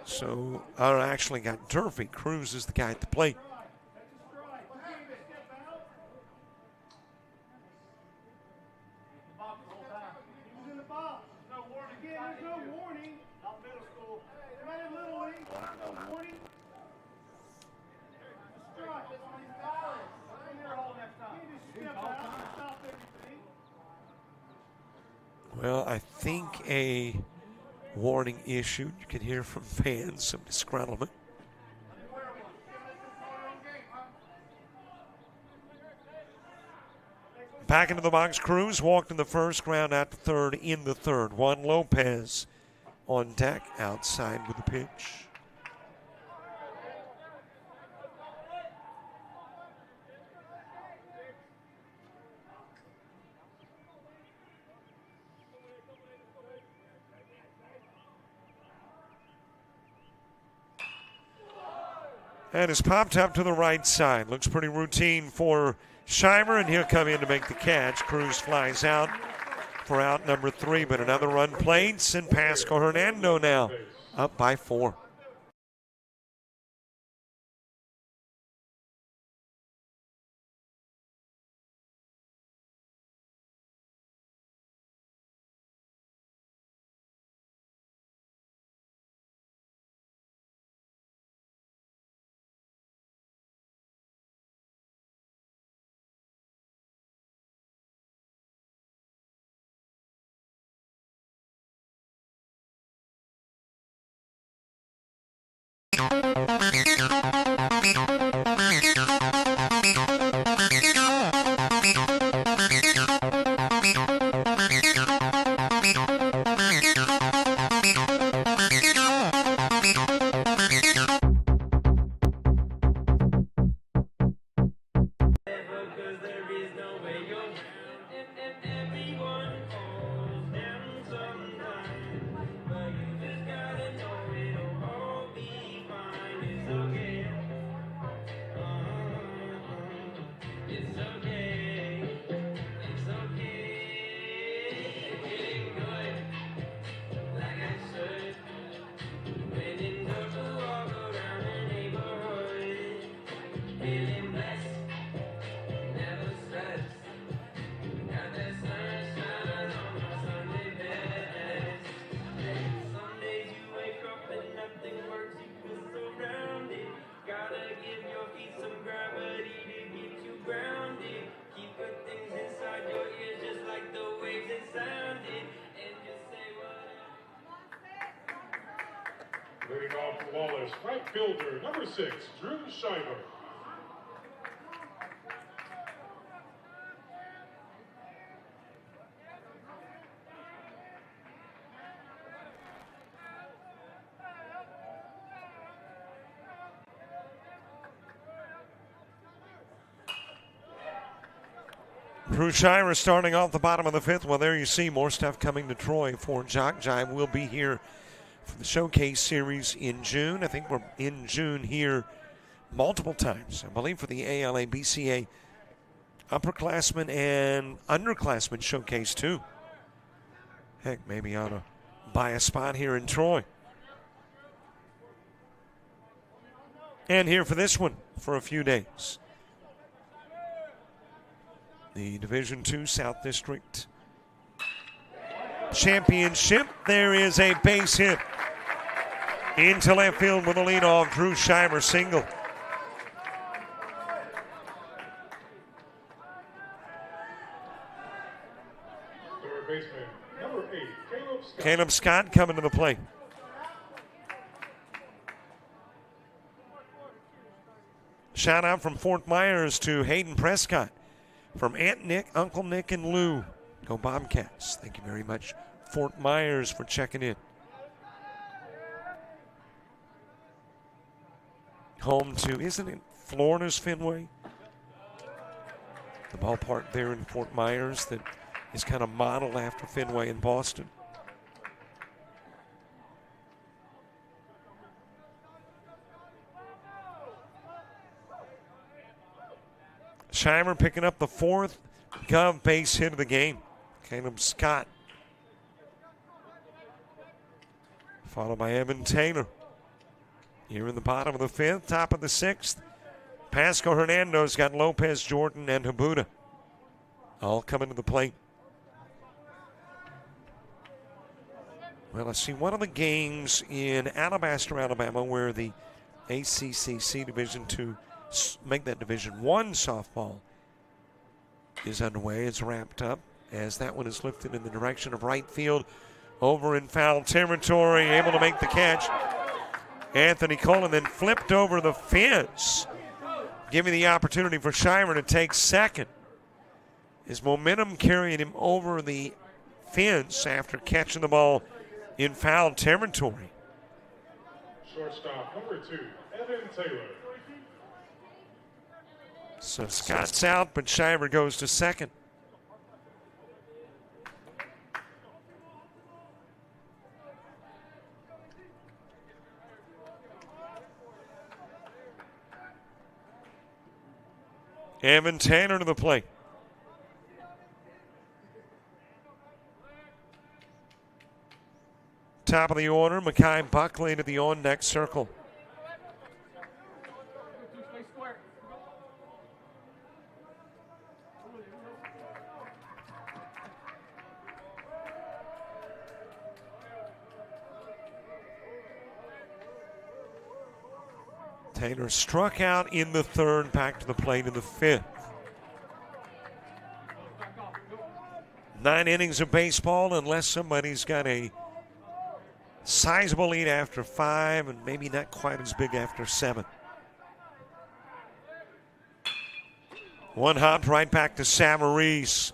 So, I actually got Durfee. Cruz is the guy at the plate. Well, I think a warning issued. You can hear from fans some disgruntlement. Back into the box, Cruz walked in the first, ground out to third in the third. Juan Lopez on deck outside with the pitch. And is popped up to the right side. Looks pretty routine for Shimer, and he'll come in to make the catch. Cruz flies out for out number 3, but another run plates, and Pasco-Hernando now up by 4. Leading off for Wallace, right fielder, number 6, Drew Shimer. Drew Shimer starting off the bottom of the 5th. Well, there you see more stuff coming to Troy for JockJive. We'll be here for the Showcase Series in June. I think we're in June here multiple times. I believe for the ALA, BCA, upperclassmen and underclassmen Showcase too. Heck, maybe ought to by a spot here in Troy. And here for this one for a few days. The Division II South District Championship. There is a base hit into left field with a leadoff Drew Shimer single. Third baseman, number 8, Caleb Scott. Caleb Scott coming to the plate. Shout out from Fort Myers to Hayden Prescott. From Aunt Nick, Uncle Nick, and Lou. Go Bobcats. Thank you very much, Fort Myers, for checking in. Home to, isn't it Florida's Fenway? The ballpark there in Fort Myers that is kind of modeled after Fenway in Boston. Shimer picking up the 4th Gov base hit of the game. Caleb Scott. Followed by Evan Taylor. Here in the bottom of the 5th, top of the 6th. Pasco-Hernando's got Lopez, Jordan, and Habuda all coming to the plate. Well, let's see, one of the games in Alabaster, Alabama, where the ACCC Division II, make that Division I softball, is underway. It's wrapped up as that one is lifted in the direction of right field. Over in foul territory, able to make the catch. Anthony Cullen then flipped over the fence, giving the opportunity for Shimer to take second. His momentum carried him over the fence after catching the ball in foul territory. Shortstop, number 2, Evan Taylor. So Scott's out, but Shimer goes to second. Evan Taylor to the plate. Top of the order, Mekhi Buckley to the on-deck circle. Taylor struck out in the 3rd, back to the plate in the 5th. 9 innings of baseball, unless somebody's got a sizable lead after 5 and maybe not quite as big after 7. One hop right back to Samarese.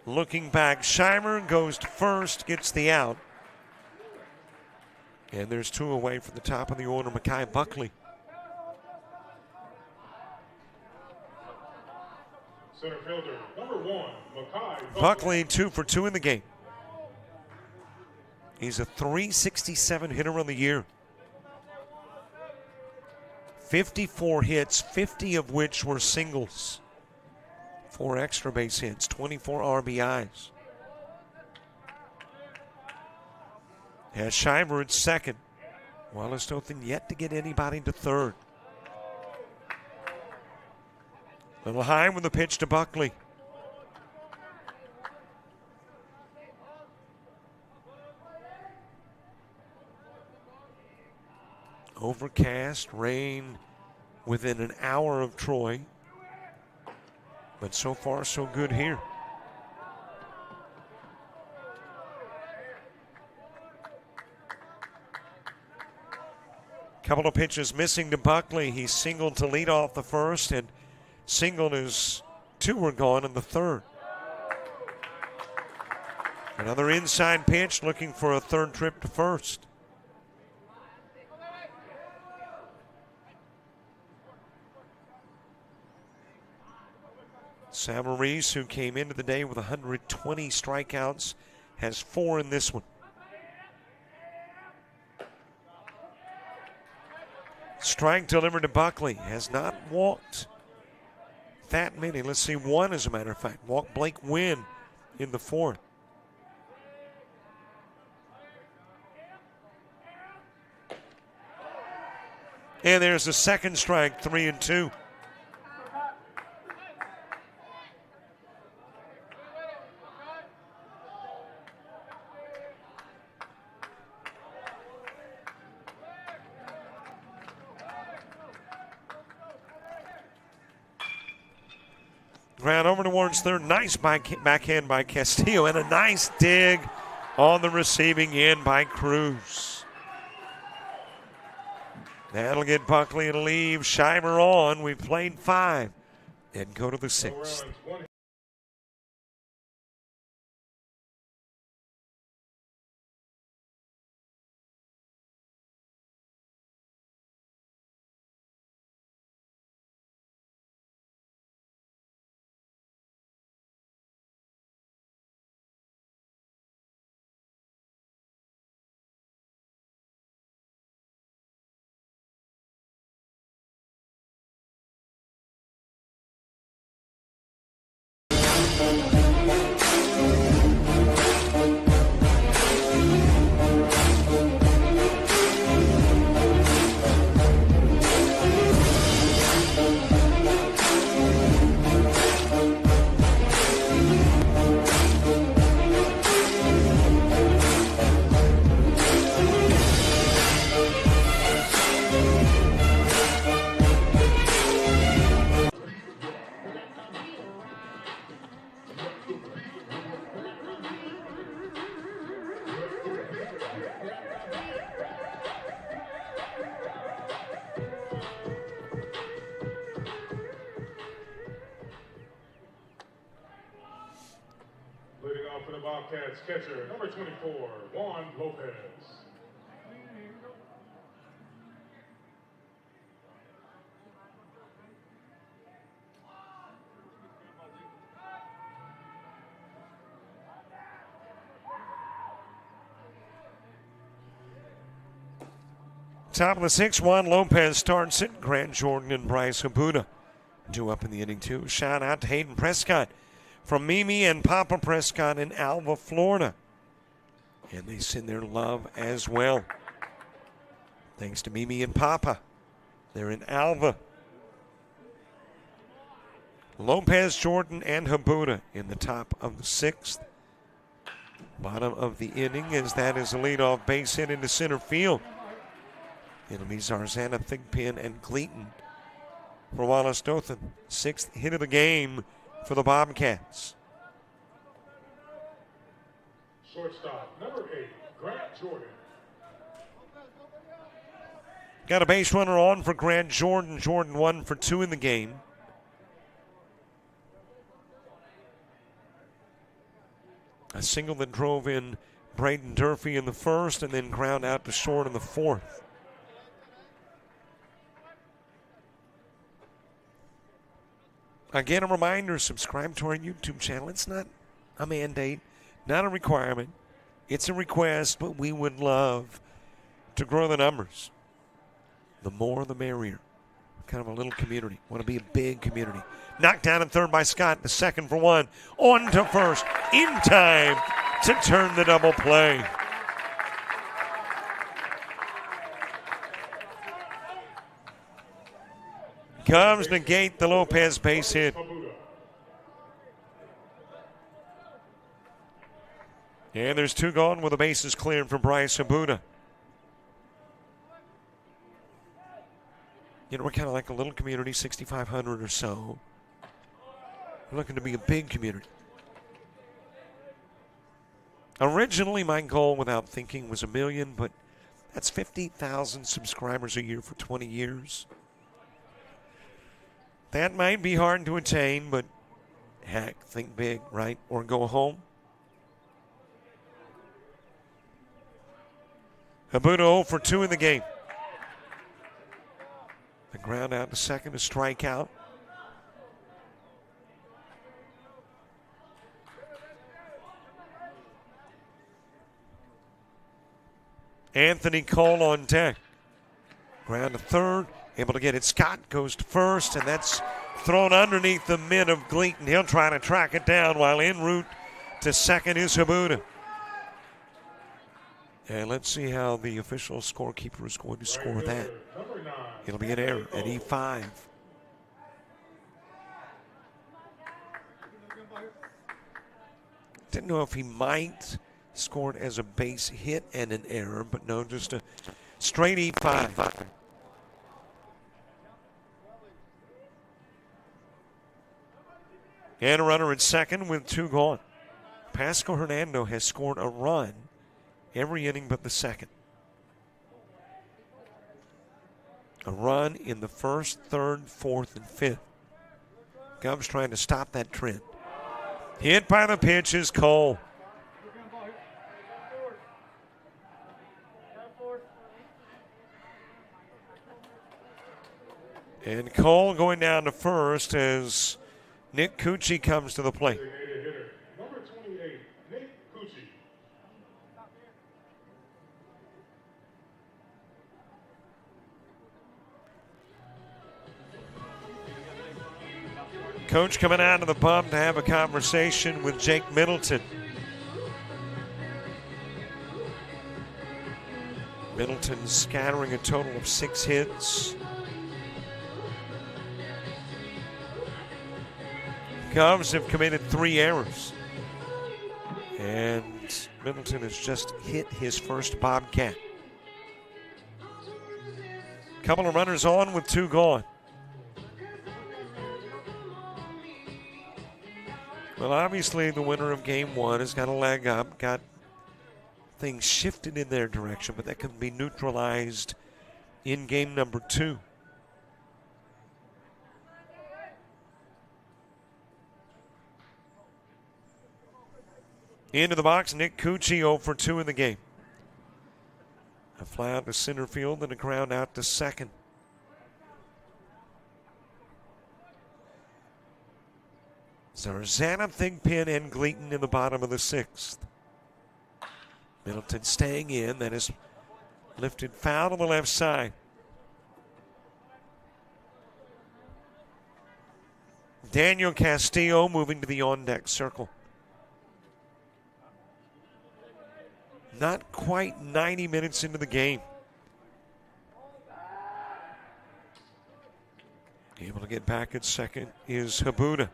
Looking back, Shimer goes to first, gets the out. And there's 2 away from the top of the order, Mekhi Buckley. Center fielder, number 1, Mekhi Buckley 2 for 2 in the game. He's a .367 hitter on the year. 54 hits, 50 of which were singles. 4 extra base hits, 24 RBIs. Has Shimer at second. Wallace Dothan yet to get anybody to third. Little high with the pitch to Buckley. Overcast, rain within an hour of Troy. But so far, so good here. Couple of pitches missing to Buckley. He singled to lead off the first and singled as 2 were gone in the 3rd. Another inside pitch looking for a 3rd trip to first. Samarese, who came into the day with 120 strikeouts, has 4 in this one. Strike delivered to Buckley. Has not walked that many. Let's see, 1 as a matter of fact. Walked Blake Wynn in the 4th. And there's a second strike, 3-2. Ground over towards third. Nice backhand by Castillo, and a nice dig on the receiving end by Cruz. That'll get Buckley to leave. Shimer on. We've played 5 and go to the 6th. For the Bobcats, catcher, number 24, Juan Lopez. Top of the 6th, Juan Lopez starts it. Grant Jordan and Bryce Habuda due up in the inning, too. Shout out to Hayden Prescott from Mimi and Papa Prescott in Alva, Florida. And they send their love as well. Thanks to Mimi and Papa. They're in Alva. Lopez, Jordan, and Habuda in the top of the 6th. Bottom of the inning, as that is a leadoff base hit into center field. It'll be Zarzana, Thigpen, and Gleaton for Wallace Dothan. 6th hit of the game for the Bobcats. Shortstop, number 8, Grant Jordan. Got a base runner on for Grant Jordan. Jordan 1 for 2 in the game. A single that drove in Braden Durfee in the 1st and then ground out to short in the 4th. Again, a reminder, subscribe to our YouTube channel. It's not a mandate, not a requirement. It's a request, but we would love to grow the numbers. The more, the merrier. Kind of a little community. Want to be a big community. Knocked down in third by Scott. The second for 1. On to first. In time to turn the double play. Comes negate the Lopez base hit. And there's 2 gone with the bases cleared for Bryce Habuda. You know, we're kind of like a little community, 6,500 or so. We're looking to be a big community. Originally, my goal without thinking was 1 million, but that's 50,000 subscribers a year for 20 years. That might be hard to attain, but heck, think big, right? Or go home. Habuda 0 for 2 in the game. The ground out to second, a strikeout. Anthony Cole on deck. Ground to third. Able to get it. Scott goes to first, and that's thrown underneath the mid of Gleaton. He'll try to track it down while en route to second is Habuda. And let's see how the official scorekeeper is going to score that. Number 9. It'll be an error at E5. Didn't know if he might score it as a base hit and an error, but no, just a straight E5. And a runner at second with 2 gone. Pasco-Hernando has scored a run every inning but the second. A run in the first, third, fourth, and fifth. Gov's trying to stop that trend. Hit by the pitch is Cole. And Cole going down to first as Nick Cucci comes to the plate. Designated hitter, number 28, Nick Cucci. Coach coming out of the bump to have a conversation with Jake Middleton. Middleton scattering a total of 6 hits. Cubs have committed 3 errors. And Middleton has just hit his first Bobcat. Couple of runners on with 2 gone. Well, obviously the winner of game 1 has got a leg up, got things shifted in their direction, but that can be neutralized in game number 2. Into the box, Nick Cucci 0 for 2 in the game. A fly out to center field and a ground out to second. Zarzana, Thigpen, and Gleaton in the bottom of the 6th. Middleton staying in. That is lifted foul on the left side. Daniel Castillo moving to the on-deck circle. Not quite 90 minutes into the game. Able to get back at second is Habuda.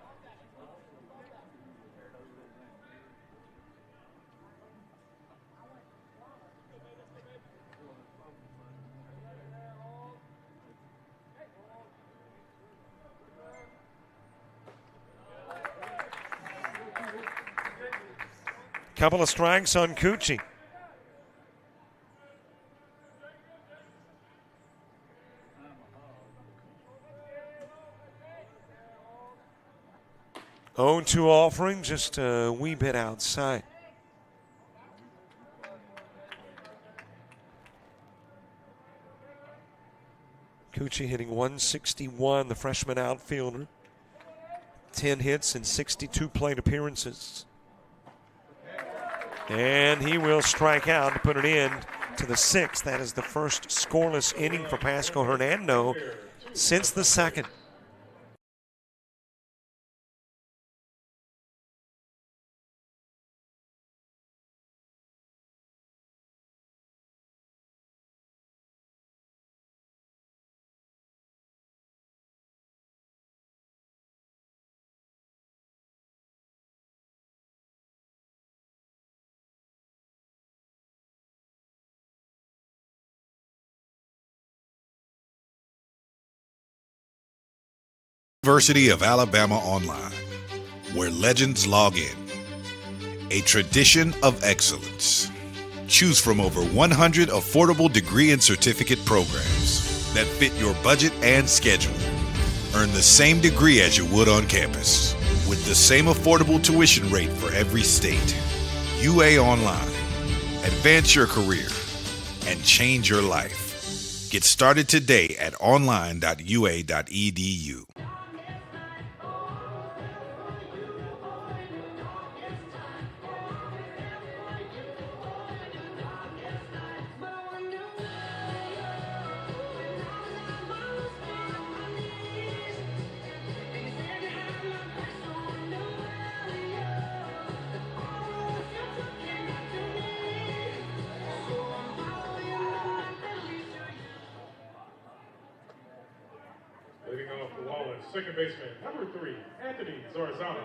Couple of strikes on Cucci. Oh, 2 offering, just a wee bit outside. Cucci hitting 161, the freshman outfielder. 10 hits and 62 plate appearances. And he will strike out to put it in to the 6th. That is the first scoreless inning for Pasco-Hernando since the 2nd. University of Alabama Online, where legends log in. A tradition of excellence. Choose from over 100 affordable degree and certificate programs that fit your budget and schedule. Earn the same degree as you would on campus, with the same affordable tuition rate for every state. UA Online. Advance your career and change your life. Get started today at online.ua.edu. Wallace. Second baseman, number 3, Anthony Zorzano.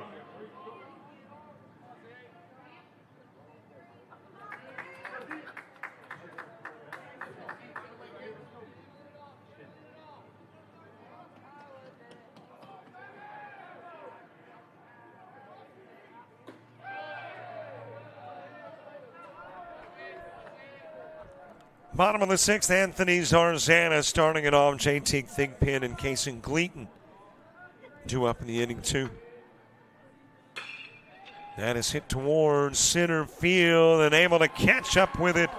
Bottom of the 6th, Anthony Zarzana starting it off. JT Thigpen and Kason Gleaton due up in the inning 2. That is hit towards center field, and able to catch up with it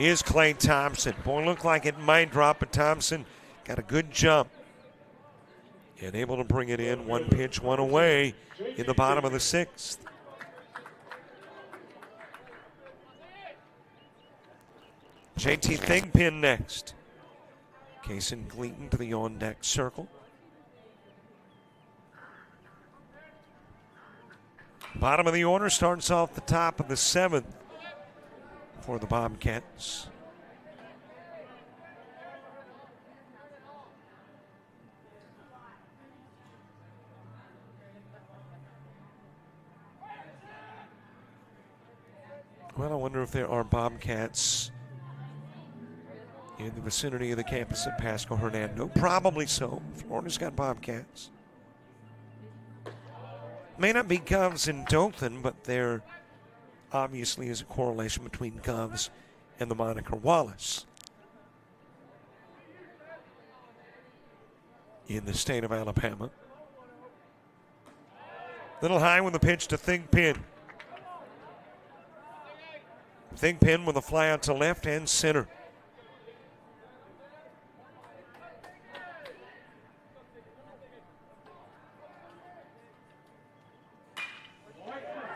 is Clay Thompson. Boy, looked like it might drop, but Thompson got a good jump and able to bring it in. 1 pitch, 1 away in the bottom of the 6th. JT Thigpen next. Kason Gleaton to the on-deck circle. Bottom of the order starts off the top of the 7th for the Bobcats. Well, I wonder if there are Bobcats in the vicinity of the campus at Pasco-Hernando. Probably so. Florida's got Bobcats. May not be Govs in Dothan, but there obviously is a correlation between Govs and the moniker Wallace in the state of Alabama. Little high with the pitch to Thigpen. Thigpen with a fly out to left and center.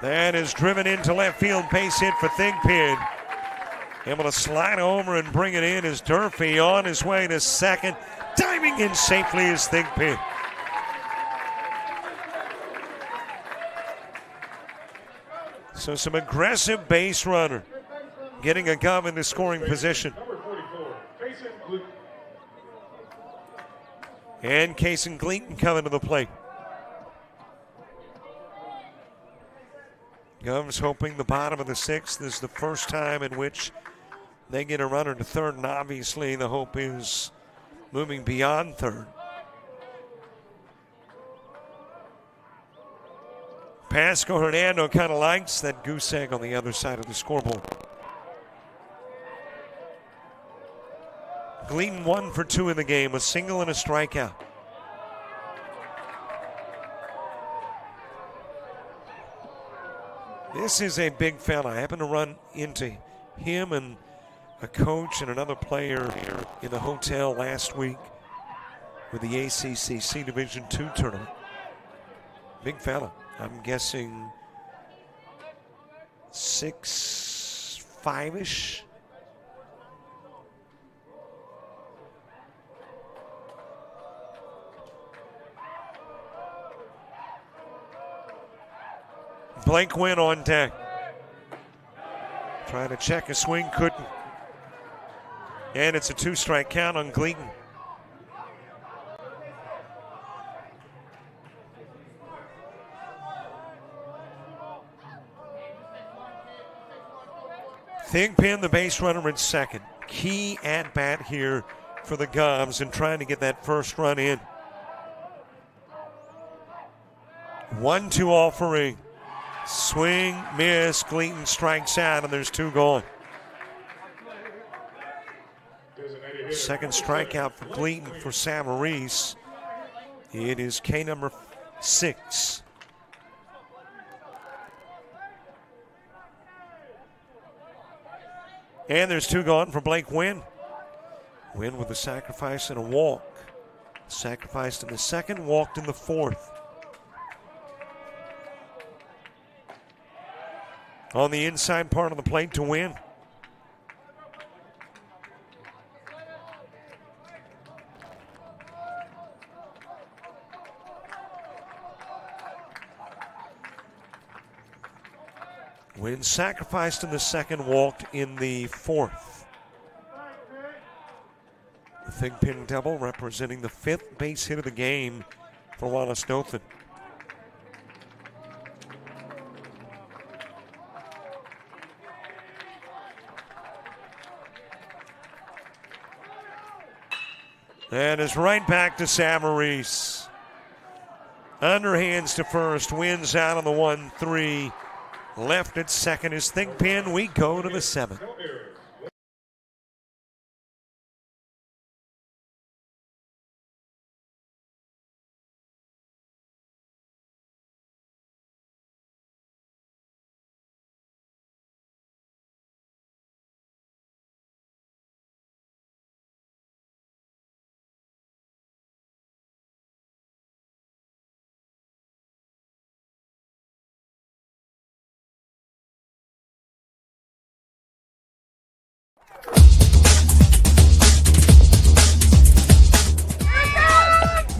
That is driven into left field. Base hit for Thigpen. Able to slide over and bring it in is Durfee on his way to second. Diving in safely is Thigpen. So some aggressive base runner getting a Gov in the scoring position. And Kason Gleaton coming to the plate. Govs hoping the bottom of the 6th is the first time in which they get a runner to third, and obviously the hope is moving beyond third. Pasco-Hernando kind of likes that goose egg on the other side of the scoreboard. Gleaton 1 for 2 in the game, a single and a strikeout. This is a big fella. I happened to run into him and a coach and another player in the hotel last week with the ACCC Division II tournament. Big fella. I'm guessing 6'5"-ish. Blake Wynn on deck. Trying to check a swing, couldn't. And it's a 2-strike count on Gleaton. Thigpen, the base runner, in second. Key at bat here for the Govs and trying to get that first run in. 1-2 offering. Swing, miss, Gleaton strikes out, and there's 2 gone. Second strikeout for Gleaton for Sam Maurice. It is K number 6. And there's 2 gone for Blake Wynn. Wynn with a sacrifice and a walk. Sacrificed in the second, walked in the 4th. On the inside part of the plate to Wynn. Wynn sacrificed in the second, walked in the 4th. The Thigpen double representing the 5th base hit of the game for Wallace Dothan. And is right back to Savarese. Underhands to first, wins out on the 1-3. Left at second is Thigpen. We go to the 7th.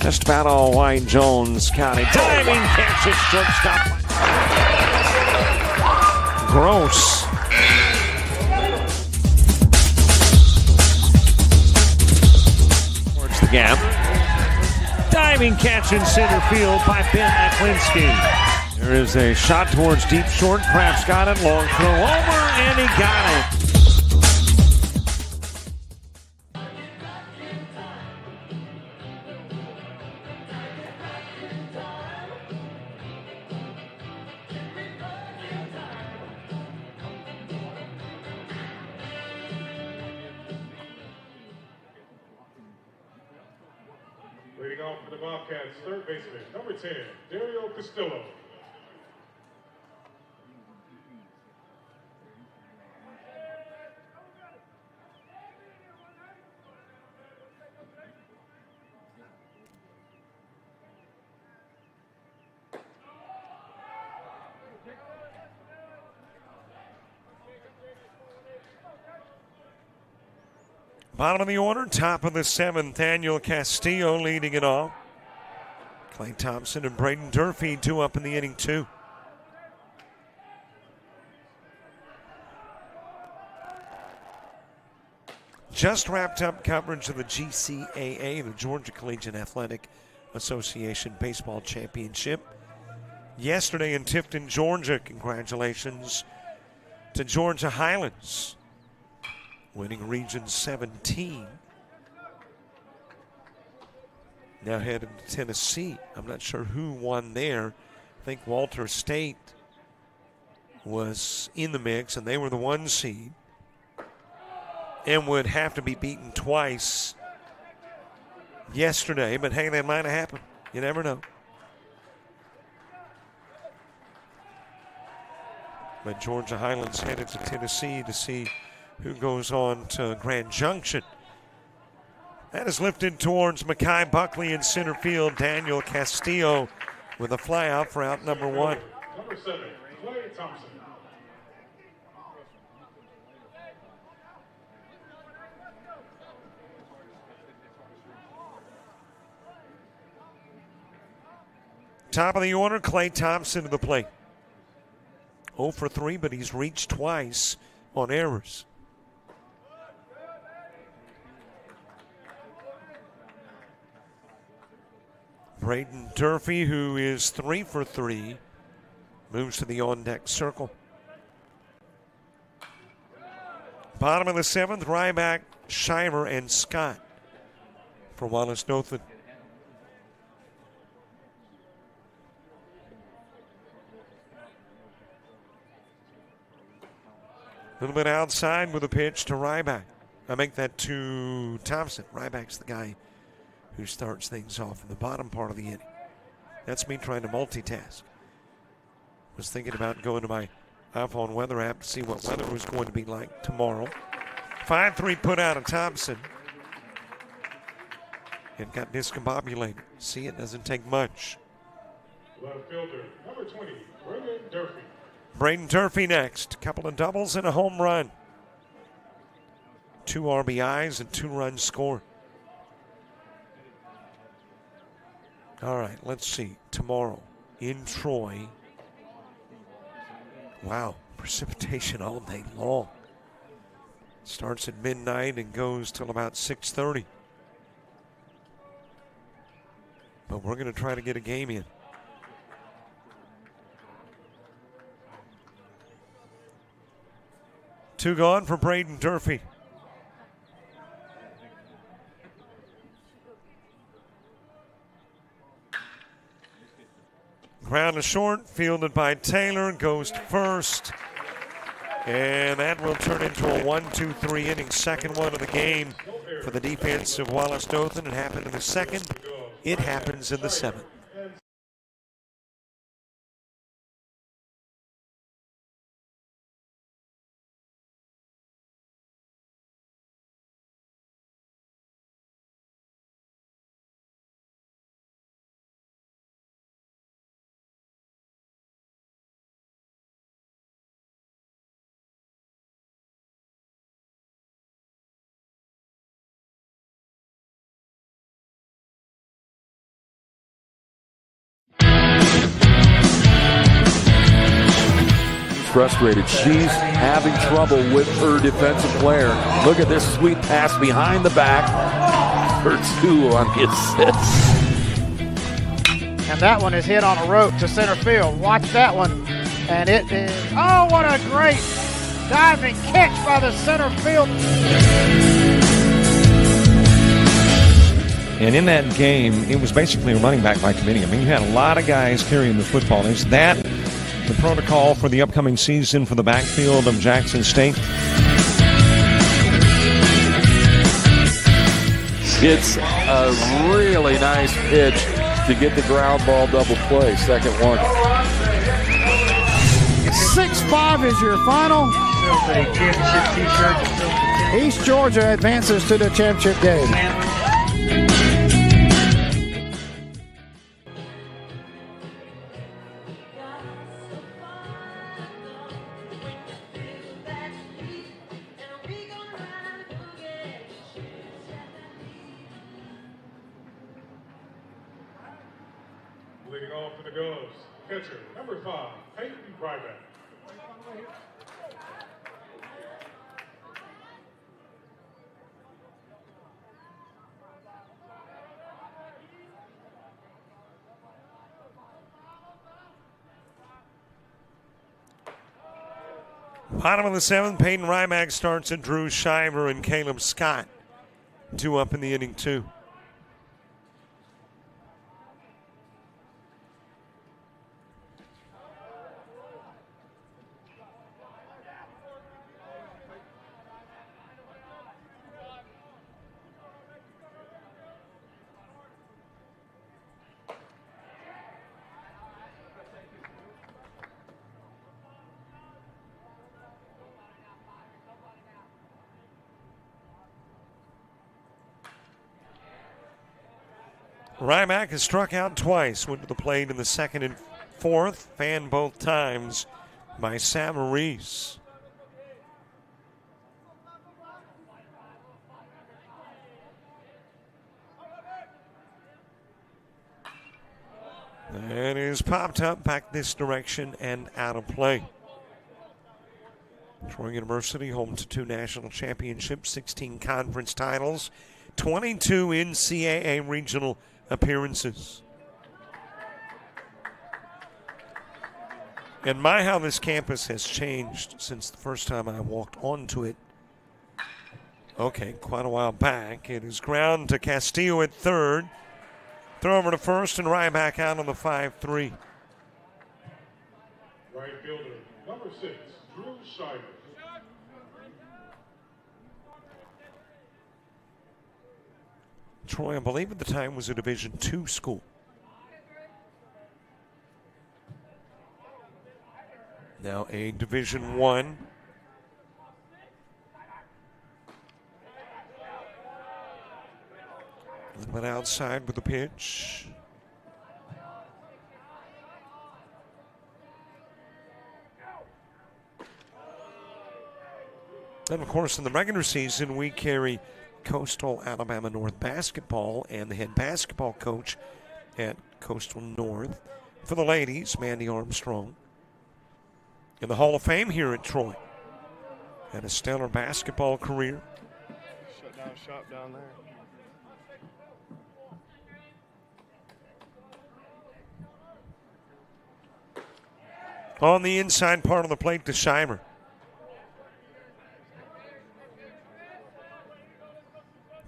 Just about all white, Jones County. Diving catch at shortstop. Gross. Towards the gap. Diving catch in center field by Ben Aklinski. There is a shot towards deep short. Kraft's got it. Long throw over, and he got it. Leading off for the Bobcats, third baseman, number 10, Dario Castillo. Bottom of the order, top of the 7th, Daniel Castillo leading it off. Clay Thompson and Braden Durfee, 2 up in the inning, 2. Just wrapped up coverage of the GCAA, the Georgia Collegiate Athletic Association Baseball Championship. Yesterday in Tifton, Georgia, congratulations to Georgia Highlands, winning Region 17. Now headed to Tennessee. I'm not sure who won there. I think Walter State was in the mix, and they were the 1 seed. And would have to be beaten twice yesterday, but hey, that might have happened. You never know. But Georgia Highlands headed to Tennessee to see who goes on to Grand Junction. That is lifted towards Makai Buckley in center field. Daniel Castillo with a fly out for out number 1. Number 7, Clay Thompson. Top of the order, Clay Thompson to the plate. 0 for 3, but he's reached twice on errors. Braden Durfee, who is 3 for 3, moves to the on-deck circle. Bottom of the 7th, Ryback, Shiver, and Scott for Wallace Dothan. A little bit outside with a pitch to Ryback. I make that to Thompson. Ryback's the guy who starts things off in the bottom part of the inning. That's me trying to multitask. Was thinking about going to my iPhone weather app to see what weather was going to be like tomorrow. 5-3 put out of Thompson. And got discombobulated. See, it doesn't take much. Left fielder, number 20, Braden Durfee. Braden Durfee next. Couple of doubles and a home run. 2 RBIs and 2 runs scored. All right, let's see. Tomorrow in Troy. Wow, precipitation all day long. Starts at midnight and goes till about 6:30. but we're going to try to get a game in. Two gone for Braden Durfee. Ground to short, fielded by Taylor, goes to first. And that will turn into a 1-2-3 inning, second one of the game for the defense of Wallace Dothan. It happened in the second. It happens in the seventh. Frustrated. She's having trouble with her defensive player. Look at this sweet pass behind the back for two on the assist. And that one is hit on a rope to center field. Watch that one. And it is, oh, what a great diving catch by the center field. And in that game, it was basically a running back by committee. I mean, you had a lot of guys carrying the football. Is that the protocol for the upcoming season for the backfield of Jackson State? It's a really nice pitch to get the ground ball double play. Second one. 6-5 is your final. East Georgia advances to the championship game. Leading off for the Goes, catcher, number 5, Peyton Ryback. Bottom of the seventh, Peyton Ryback starts at Drew Shiver and Caleb Scott. 2 up in the inning, 2. Ryback has struck out twice, went to the plate in the second and fourth, fanned both times by Sam Reese. And is popped up back this direction and out of play. Troy University home to 2 national championships, 16 conference titles, 22 NCAA regional appearances. And my, how this campus has changed since the first time I walked onto it. Okay, quite a while back. It is ground to Castillo at third. Throw over to first and Ryback out on the 5-3. Right fielder, number 6, Drew Shiver. Troy, I believe at the time, was a Division II school. Now a Division I. A little bit outside with the pitch. Then, of course, in the regular season, we carry Coastal Alabama North basketball and the head basketball coach at Coastal North. For the ladies, Mandy Armstrong. In the Hall of Fame here at Troy. Had a stellar basketball career. Shut down shop down there. On the inside part of the plate to Scheimer.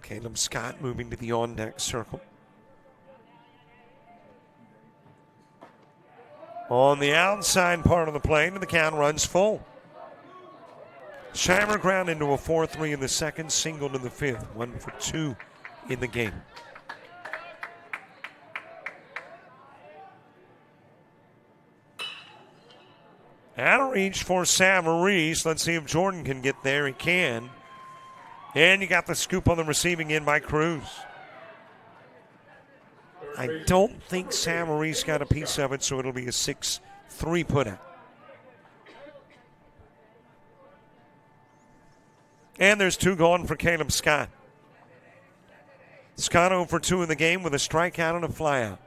Caleb Scott moving to the on-deck circle. On the outside part of the plate, and the count runs full. Scheimer ground into a 4-3 in the second, singled in the fifth. 1 for 2 in the game. Out of reach for Savarese. Let's see if Jordan can get there. He can. And you got the scoop on the receiving end by Cruz. I don't think Savarese got a piece of it, so it'll be a 6-3 putout. And there's 2 gone for Caleb Scott. Scott 0 for 2 in the game with a strikeout and a flyout.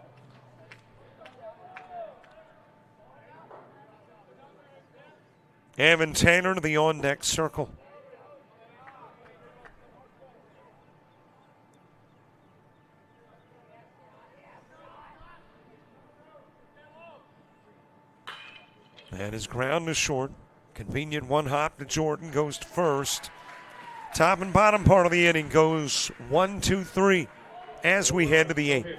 Evan Taylor to the on-deck circle. That is ground to short. Convenient one hop to Jordan, goes to first. Top and bottom part of the inning goes 1, 2, 3 as we head to the 8th.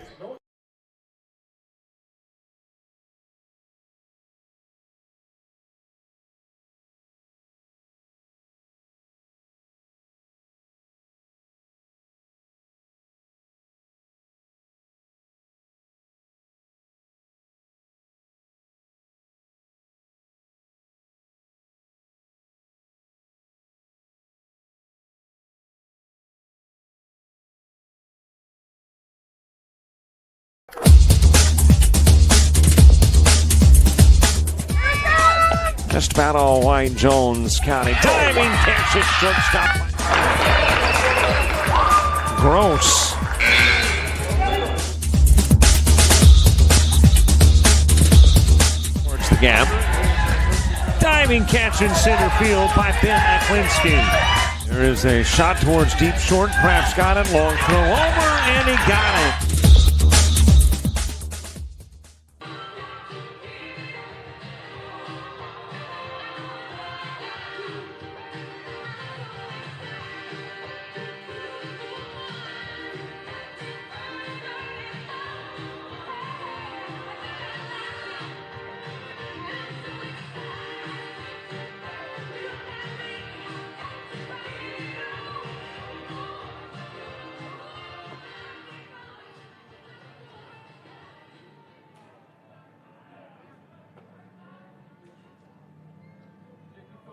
Just about all Wayne Jones County. Diving catch at shortstop. Gross. Towards the gap. Diving catch in center field by Ben Aklinski. There is a shot towards deep short. Kraft's got it. Long throw over, and he got it.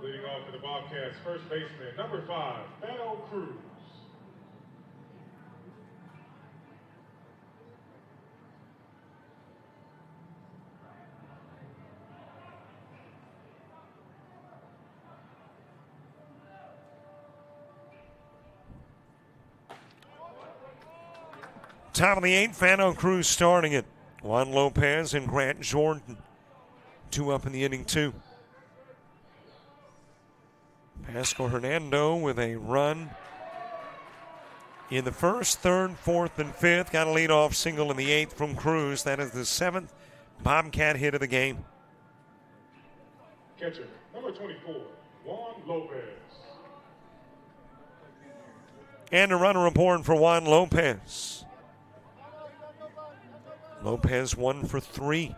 Leading off for the Bobcats, first baseman, number 5, Beto Cruz. Top of the 8th, Fano Cruz starting it. Juan Lopez and Grant Jordan. 2 up in the inning, 2. Pasco-Hernando with a run in the first, third, fourth, and fifth. Got a leadoff single in the 8th from Cruz. That is the 7th Bobcat hit of the game. Catcher, number 24, Juan Lopez. And a runner aboard for Juan Lopez. Lopez 1 for 3.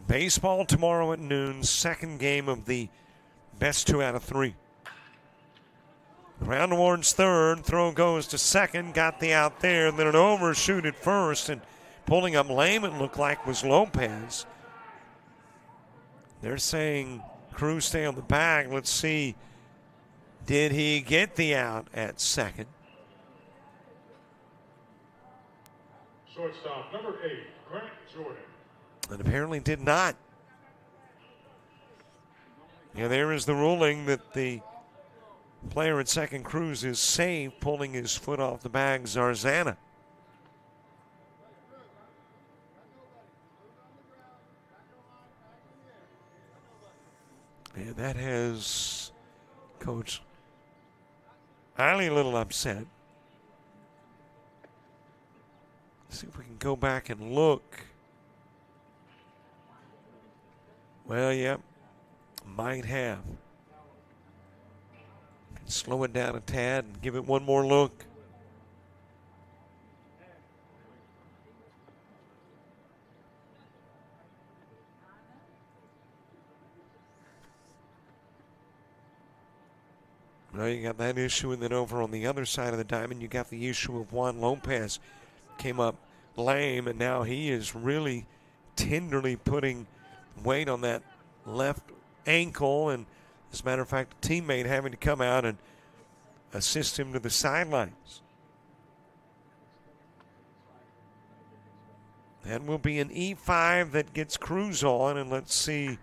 Baseball tomorrow at noon, second game of the best 2 out of 3. Ground towards third, throw goes to second, got the out there, and then an overshoot at first, and pulling up lame it looked like was Lopez. They're saying Cruz stay on the bag. Let's see, did he get the out at second? Shortstop, number 8, Grant Jordan. And apparently did not. Yeah, there is the ruling that the player at second, Cruz, is safe, pulling his foot off the bag, Zarzana. And that has Coach Eiley a little upset. See if we can go back and look. Well, yep, might have. Slow it down a tad and give it one more look. Well, you got that issue, and then over on the other side of the diamond, you got the issue of Juan Lopez. Came up lame, and now he is really tenderly putting weight on that left ankle, and as a matter of fact, a teammate having to come out and assist him to the sidelines. That will be an E5 that gets Cruz on, and let's see.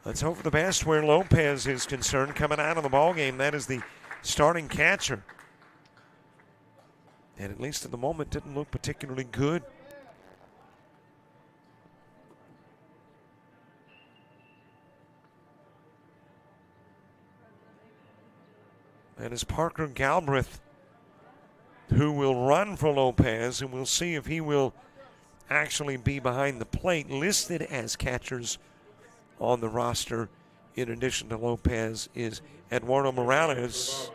Let's hope for the best where Lopez is concerned coming out of the ballgame. That is the starting catcher. And at least at the moment, didn't look particularly good. That is Parker Galbraith, who will run for Lopez, and we'll see if he will actually be behind the plate, listed as catchers on the roster. In addition to Lopez is Eduardo Morales.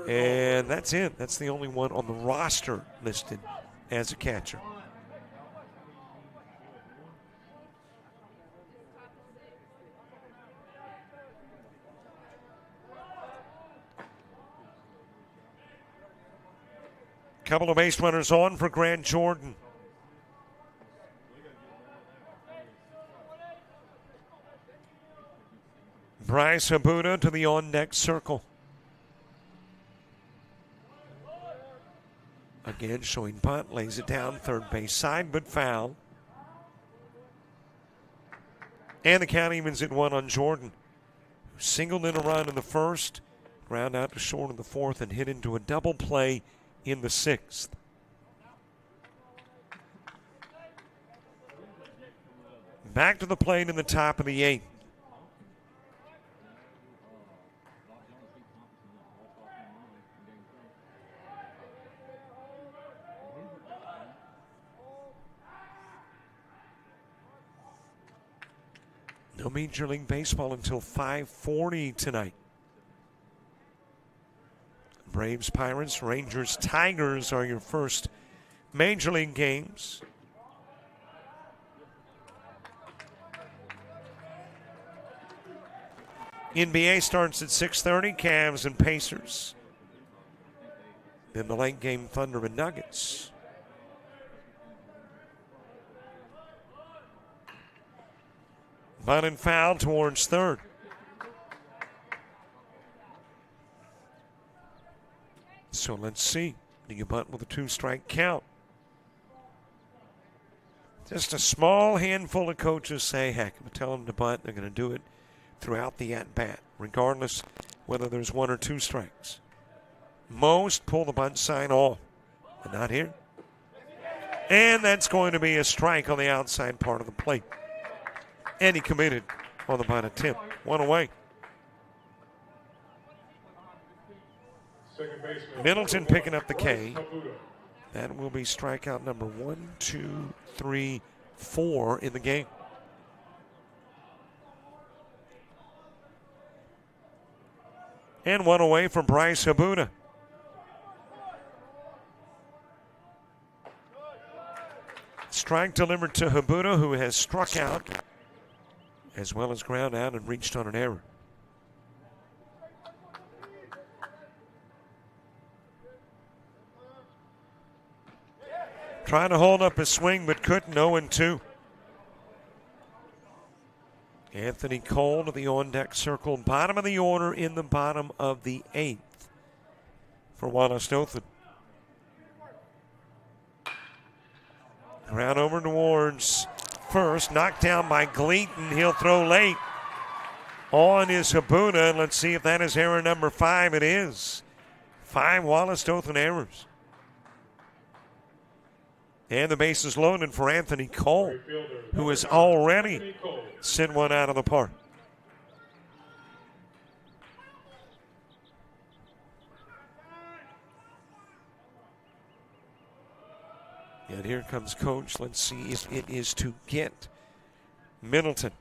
And that's it. That's the only one on the roster listed as a catcher. Couple of base runners on for Grant Jordan. Bryce Habuda to the on-deck circle. Again, showing punt, lays it down, third base side, but foul. And the count evens at 1 on Jordan, who singled in a run in the first, ground out to short in the fourth, and hit into a double play in the sixth. Back to the plate in the top of the eighth. No Major League Baseball until 5:40 tonight. Braves, Pirates, Rangers, Tigers are your first Major League games. NBA starts at 6:30, Cavs and Pacers. Then the late game, Thunder and Nuggets. Bunt and foul towards third. So let's see. Do you bunt with a 2-strike count? Just a small handful of coaches say, heck, if I tell them to bunt, they're going to do it throughout the at-bat, regardless whether there's 1 or 2 strikes. Most pull the bunt sign off, but not here. And that's going to be a strike on the outside part of the plate. And he committed on the bunt attempt. 1 away. Middleton picking up the K. That will be strikeout number 1, 2, 3, 4 in the game. And 1 away from Bryce Habuda. Strike delivered to Habuda, who has struck out as well as ground out and reached on an error. Trying to hold up his swing, but couldn't. 0-2. Anthony Cole to the on-deck circle. Bottom of the order in the bottom of the 8th for Wallace Dothan. Ground over towards first. Knocked down by Gleaton. He'll throw late. On is Habuda. Let's see if that is error number 5. It is. 5 Wallace Dothan errors. And the base is loaded for Anthony Cole, who has already sent one out of the park. And here comes Coach. Let's see if it is to get Middleton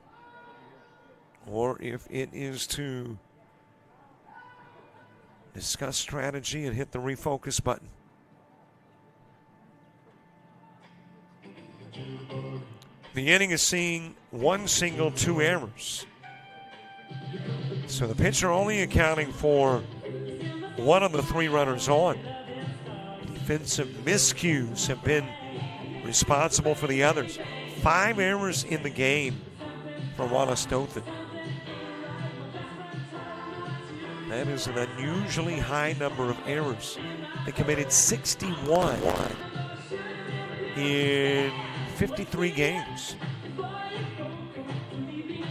or if it is to discuss strategy and hit the refocus button. The inning is seeing 1 single, 2 errors. So the pitcher only accounting for 1 of the 3 runners on. Defensive miscues have been responsible for the others. 5 errors in the game for Wallace Dothan. That is an unusually high number of errors. They committed 61 in 53 games.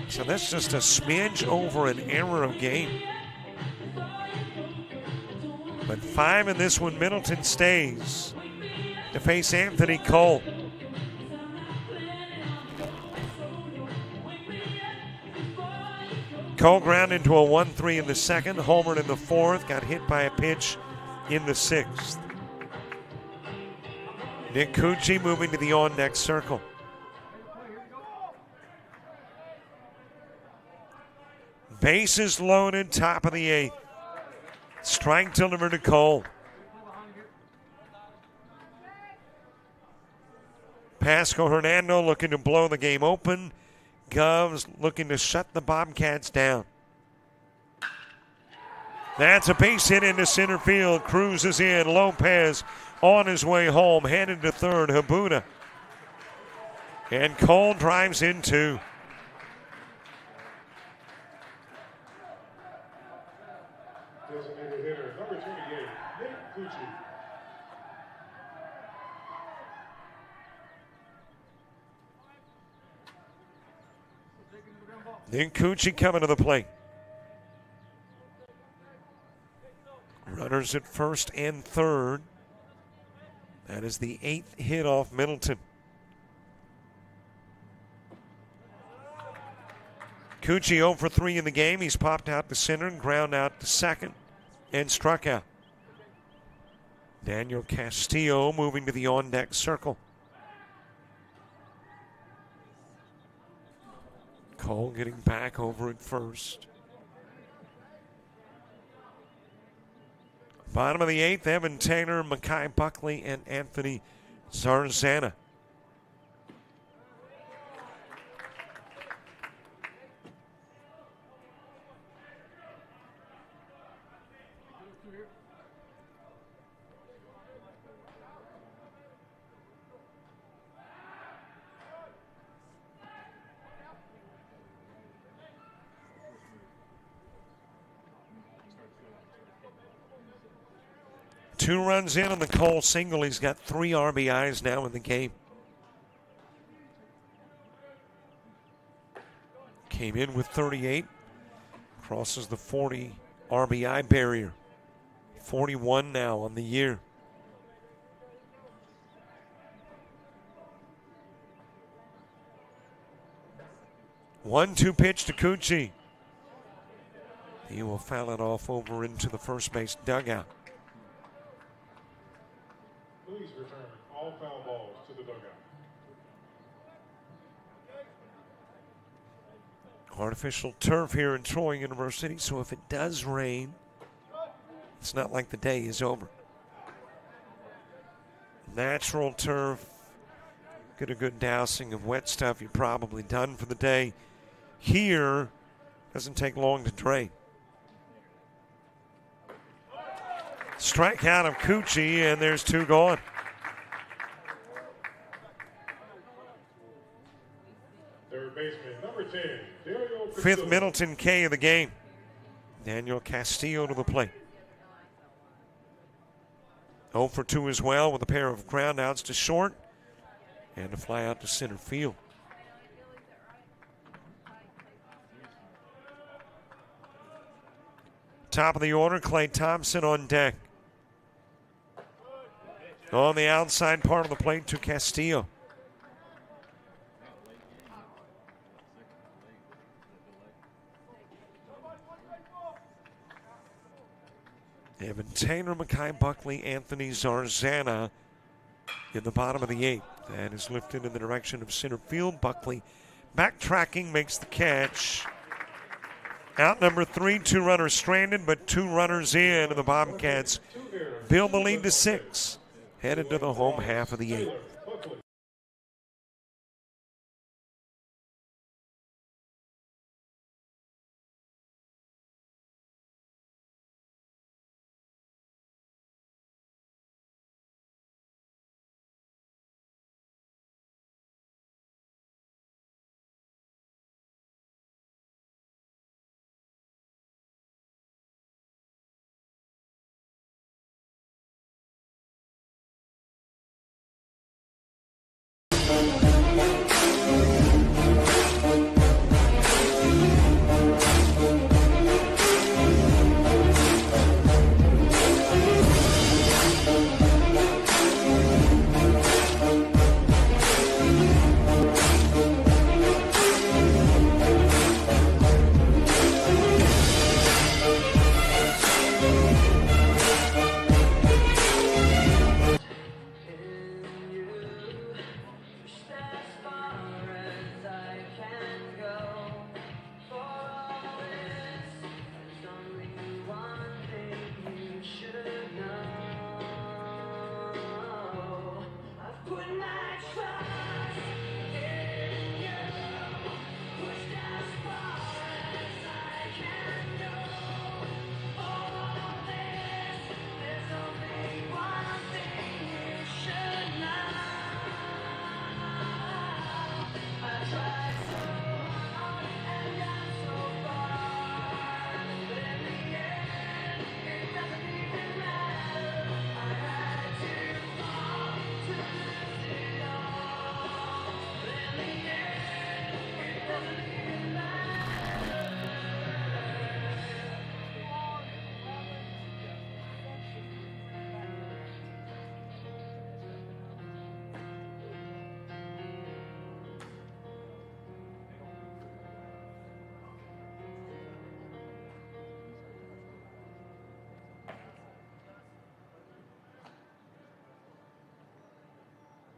So that's just a smidge over an error a game. But 5 in this one. Middleton stays to face Anthony Cole. Cole grounded into a 1-3 in the second, homered in the fourth, got hit by a pitch in the sixth. Nick Cucci moving to the on-deck circle. Bases loaded, top of the 8th. Strike delivered to Cole. Pasco-Hernando looking to blow the game open. Govs looking to shut the Bobcats down. That's a base hit into center field. Cruises in. Lopez on his way home. Headed to third. Habuda. And Cole drives in 2. Designated hitter, number 28, Nick Cucci. Nick Cucci coming to the plate. Runners at first and third. That is the 8th hit off Middleton. Cucci 0 for 3 in the game. He's popped out to center and ground out to second and struck out. Daniel Castillo moving to the on-deck circle. Cole getting back over at first. Bottom of the 8th, Evan Taylor, Makai Buckley, and Anthony Zarzana. Two runs in on the Cole single. He's got 3 RBIs now in the game. Came in with 38. Crosses the 40 RBI barrier. 41 now on the year. One-two pitch to Cucci. He will foul it off over into the first base dugout. Please return all foul balls to the dugout. Artificial turf here in Troy University, so if it does rain, it's not like the day is over. Natural turf, get a good dousing of wet stuff, you're probably done for the day. Here, doesn't take long to drain. Strikeout of Cucci, and there's 2 gone. Third baseman, number 10, Daniel 5th Middleton K of the game. Daniel Castillo to the plate. 0 for 2 as well with a pair of groundouts to short and a fly out to center field. Top of the order, Clay Thompson on deck. On the outside part of the plate to Castillo. Evan Taylor, Makai Buckley, Anthony Zarzana in the bottom of the 8th. That is lifted in the direction of center field. Buckley backtracking, makes the catch. Out number 3, 2 runners stranded, but 2 runners in, and the Bobcats build the lead to 6, headed to the home half of the 8th.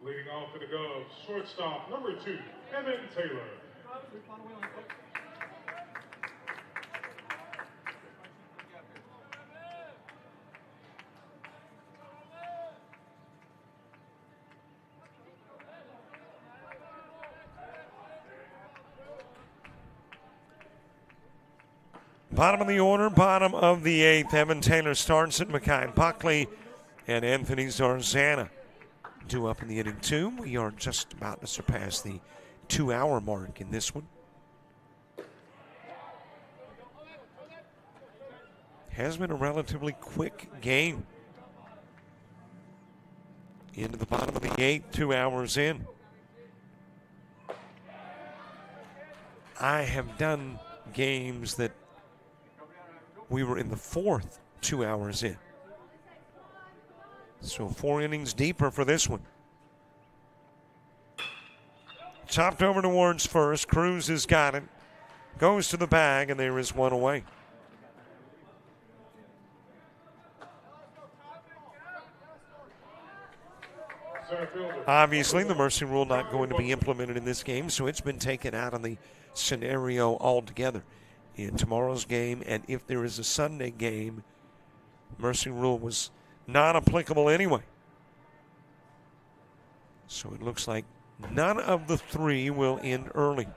Leading off for the Govs, shortstop number 2, Evan Taylor. Bottom of the order, bottom of the 8th. Evan Taylor starts it. Mekhi Buckley and Anthony Zarzana due up in the inning 2. We are just about to surpass the 2-hour mark in this one. Has been a relatively quick game. Into the bottom of the 8th, 2 hours in. I have done games that we were in the 4th, 2 hours in. So 4 innings deeper for this one. Chopped over towards first. Cruz has got it. Goes to the bag, and there is one away. Obviously, the mercy rule not going to be implemented in this game, so it's been taken out of the scenario altogether. In tomorrow's game, and if there is a Sunday game, mercy rule was not applicable anyway. So it looks like none of the 3 will end early.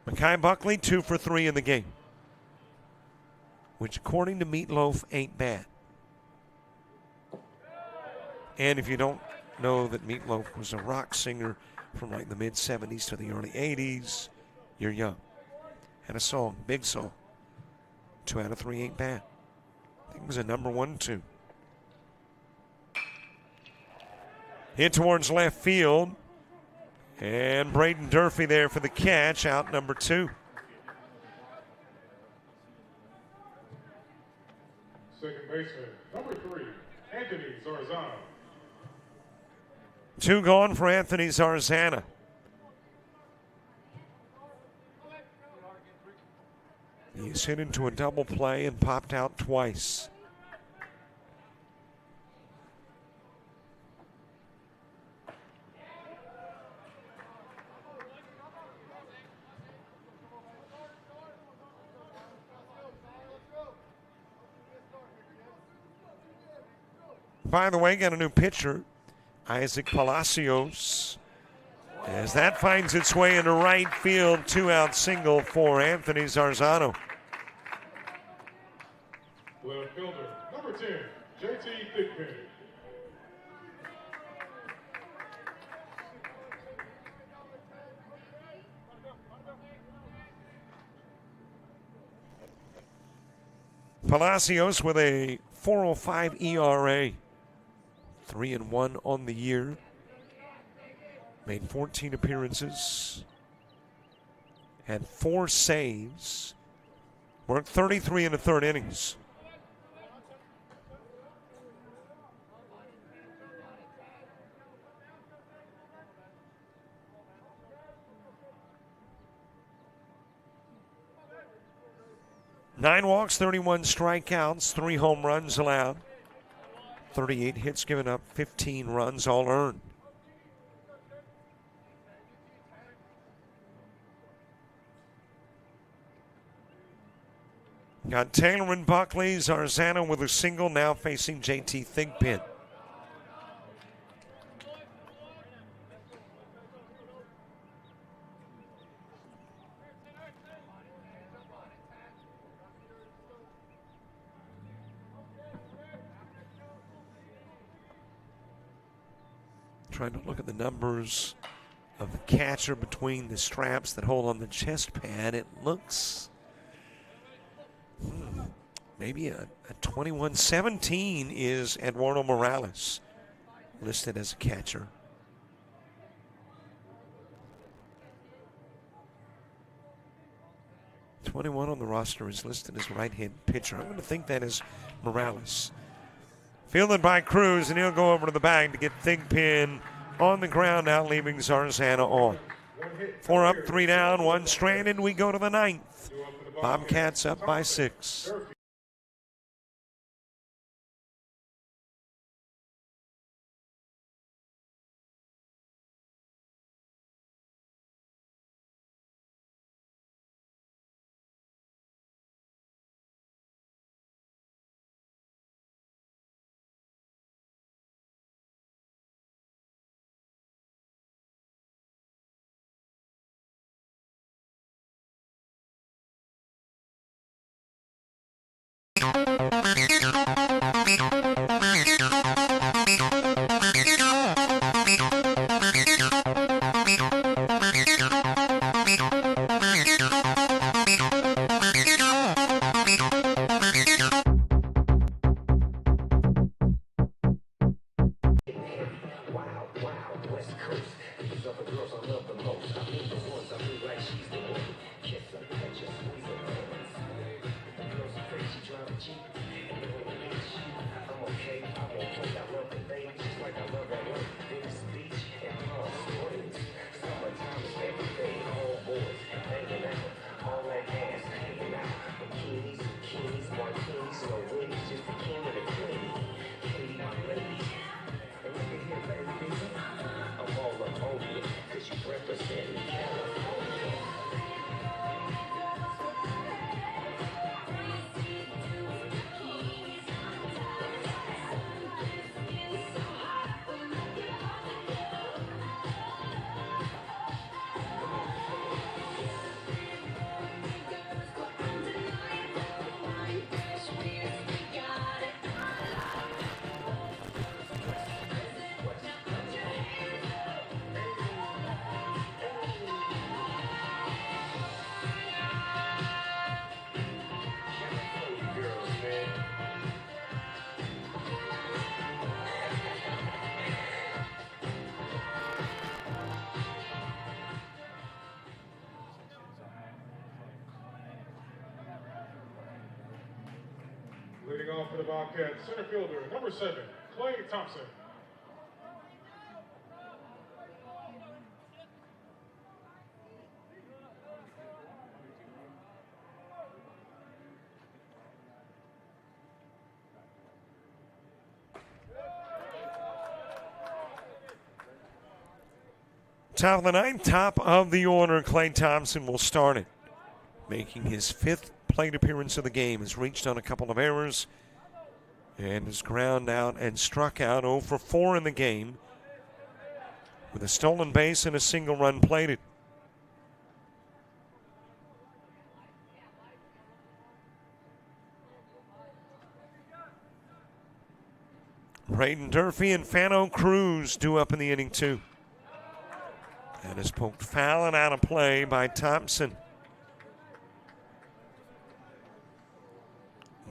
Mekhi Buckley, 2 for 3 in the game, which according to Meatloaf ain't bad. And if you don't know that Meatloaf was a rock singer from like the mid-70s to the early 80s, you're young. Had a song, big song. 2 out of 3 ain't bad. I think it was a number 1, 2. Hit towards left field. And Braden Durfee there for the catch, out number 2. Second baseman, number 3, Anthony Zarzana. 2 gone for Anthony Zarzana. He's hit into a double play and popped out twice. by the way, got a new pitcher, Isaac Palacios. As that finds its way into right field, 2-out single for Anthony Zarzano. Left fielder, number 10, JT Thigpen. Palacios with a 4.05 ERA, 3-1 on the year. Made 14 appearances, had 4 saves, worked 33 in the third innings. Nine walks, 31 strikeouts, 3 home runs allowed, 38 hits given up, 15 runs all earned. Got Taylor and Buckley, Zarzano with a single, now facing JT Thigpen. Trying to look at the numbers of the catcher between the straps that hold on the chest pad. It looks maybe a 21-17 is Eduardo Morales listed as a catcher. '21 on the roster is listed as right-handed pitcher. I'm going to think that is Morales. Fielded by Cruz, and he'll go over to the bag to get Thigpen on the ground now, leaving Zarzano on. 4 up, 3 down, 1 stranded. We go to the 9th. Bobcats up by 6. Leading off for the Bobcats, center fielder, number 7, Clay Thompson. Top of the 9th, top of the order, Clay Thompson will start it. Making his 5th plate appearance of the game, has reached on a couple of errors. And is ground out and struck out 0 for 4 in the game with a stolen base and a single run plated. Braden Durfee and Fano Cruz due up in the inning, too. And is poked foul and out of play by Thompson.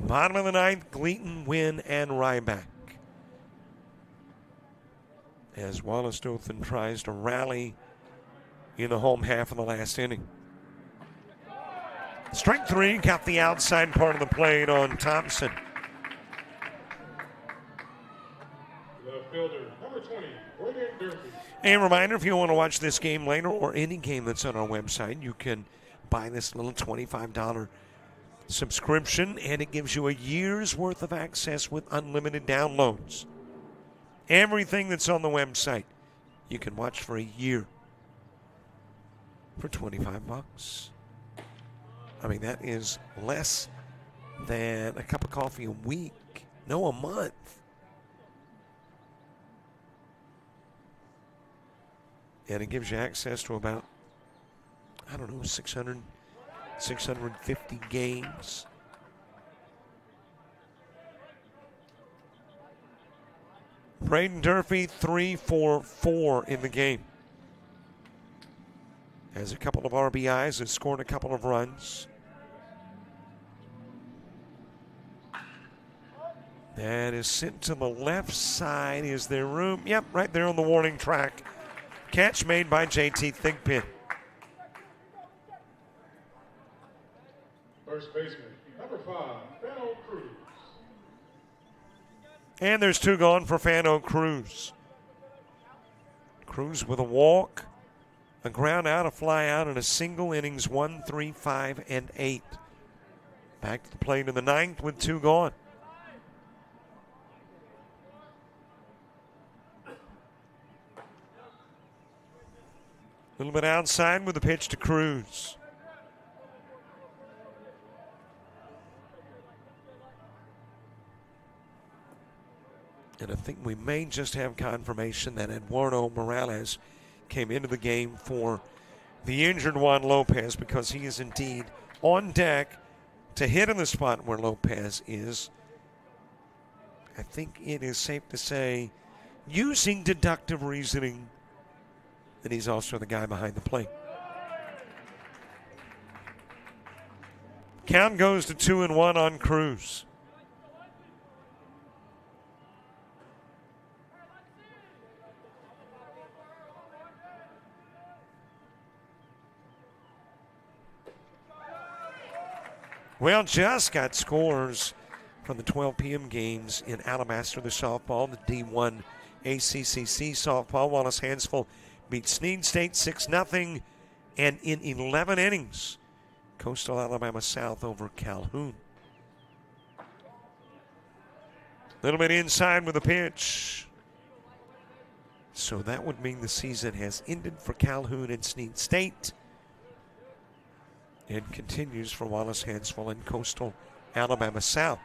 Bottom of the ninth, Gleaton, Wynn, and Ryback. As Wallace Dothan tries to rally in the home half of the last inning. Strike 3, got the outside part of the plate on Thompson. The fielder, number 20, Braden Durfee. And a reminder, if you want to watch this game later or any game that's on our website, you can buy this little $25 subscription, and it gives you a year's worth of access with unlimited downloads. Everything that's on the website, you can watch for a year for $25. I mean, that is less than a cup of coffee a week. No, a month. And it gives you access to about, 650 games. Braden Durfee, 3 for 4 in the game. Has a couple of RBIs, has scored a couple of runs. That is sent to the left side. Is there room? Yep, right there on the warning track. Catch made by JT Thigpen. First baseman, number 5, Fano Cruz. And there's 2 gone for Fano Cruz. Cruz with a walk, a ground out, a fly out, and a single innings, 1, 3, 5, and 8. Back to the plate in the ninth with 2 gone. A little bit outside with the pitch to Cruz. And I think we may just have confirmation that Eduardo Morales came into the game for the injured Juan Lopez, because he is indeed on deck to hit in the spot where Lopez is. I think it is safe to say, using deductive reasoning, that he's also the guy behind the plate. Count goes to 2-1 on Cruz. Well, just got scores from the 12 p.m. games in Alabaster, the softball, the D1 ACCC softball. Wallace Hansville beat Sneed State 6-0, and in 11 innings, Coastal Alabama South over Calhoun. A little bit inside with a pitch. So that would mean the season has ended for Calhoun and Sneed State, and continues for Wallace Hansville and Coastal Alabama South.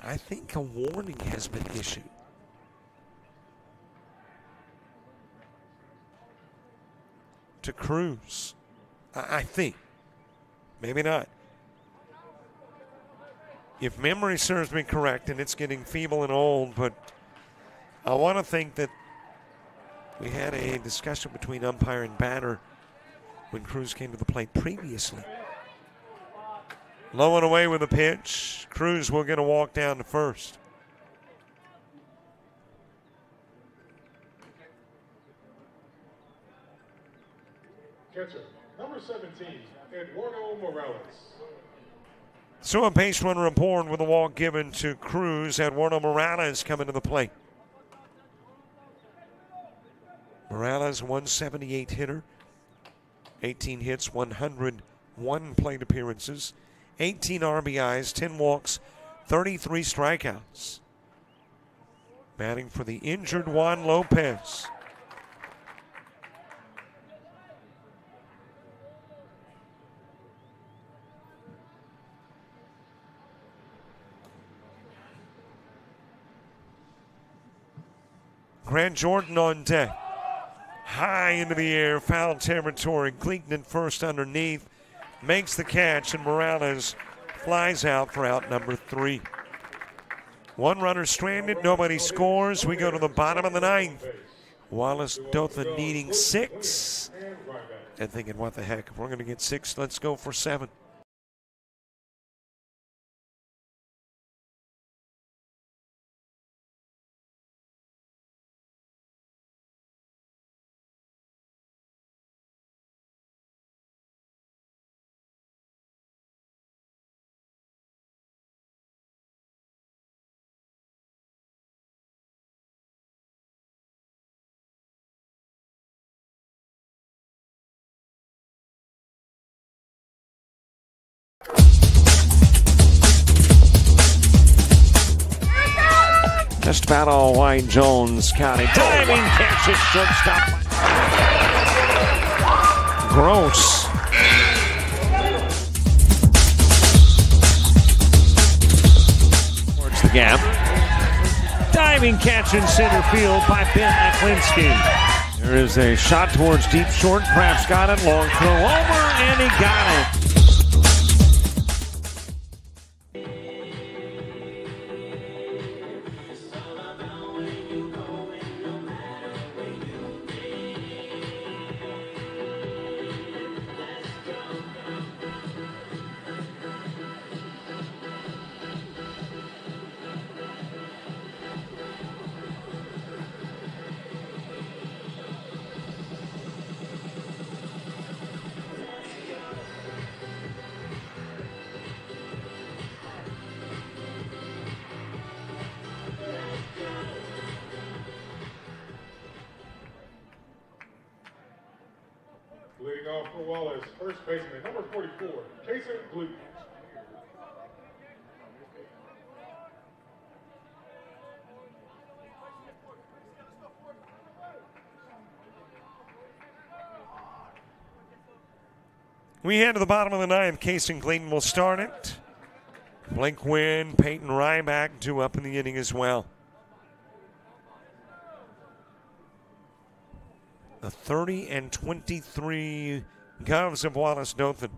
I think a warning has been issued. To Cruz. I think. Maybe not. If memory serves me correct, and it's getting feeble and old, but I want to think that we had a discussion between umpire and batter when Cruz came to the plate previously. Low and away with a pitch. Cruz will get a walk down to first. Catcher, number 17, Eduardo Morales. So a base runner aboard with a walk given to Cruz. Eduardo Morales coming to the plate. Morales, 178 hitter, 18 hits, 101 plate appearances, 18 RBIs, 10 walks, 33 strikeouts. Batting for the injured Juan Lopez. Grant Jordan on deck. High into the air, foul territory. Gleaton at first underneath. Makes the catch, and Morales flies out for out number 3. One runner stranded, nobody scores. We go to the bottom of the 9th. Wallace, Dothan needing 6. And thinking, what the heck, if we're going to get 6, let's go for 7. Just about all Wayne Jones County. Diving catch at shortstop. Gross. Towards the gap. Diving catch in center field by Ben Aklinski. There is a shot towards deep short. Kraft's got it. Long throw over, and he got it. Leading off for Wallace, first baseman, number 44, Jason Gleaton. We head to the bottom of the 9th. Jason Gleaton will start it. Blake Wynn, Peyton Ryback due up in the inning as well. The 30-23 Govs of Wallace Dothan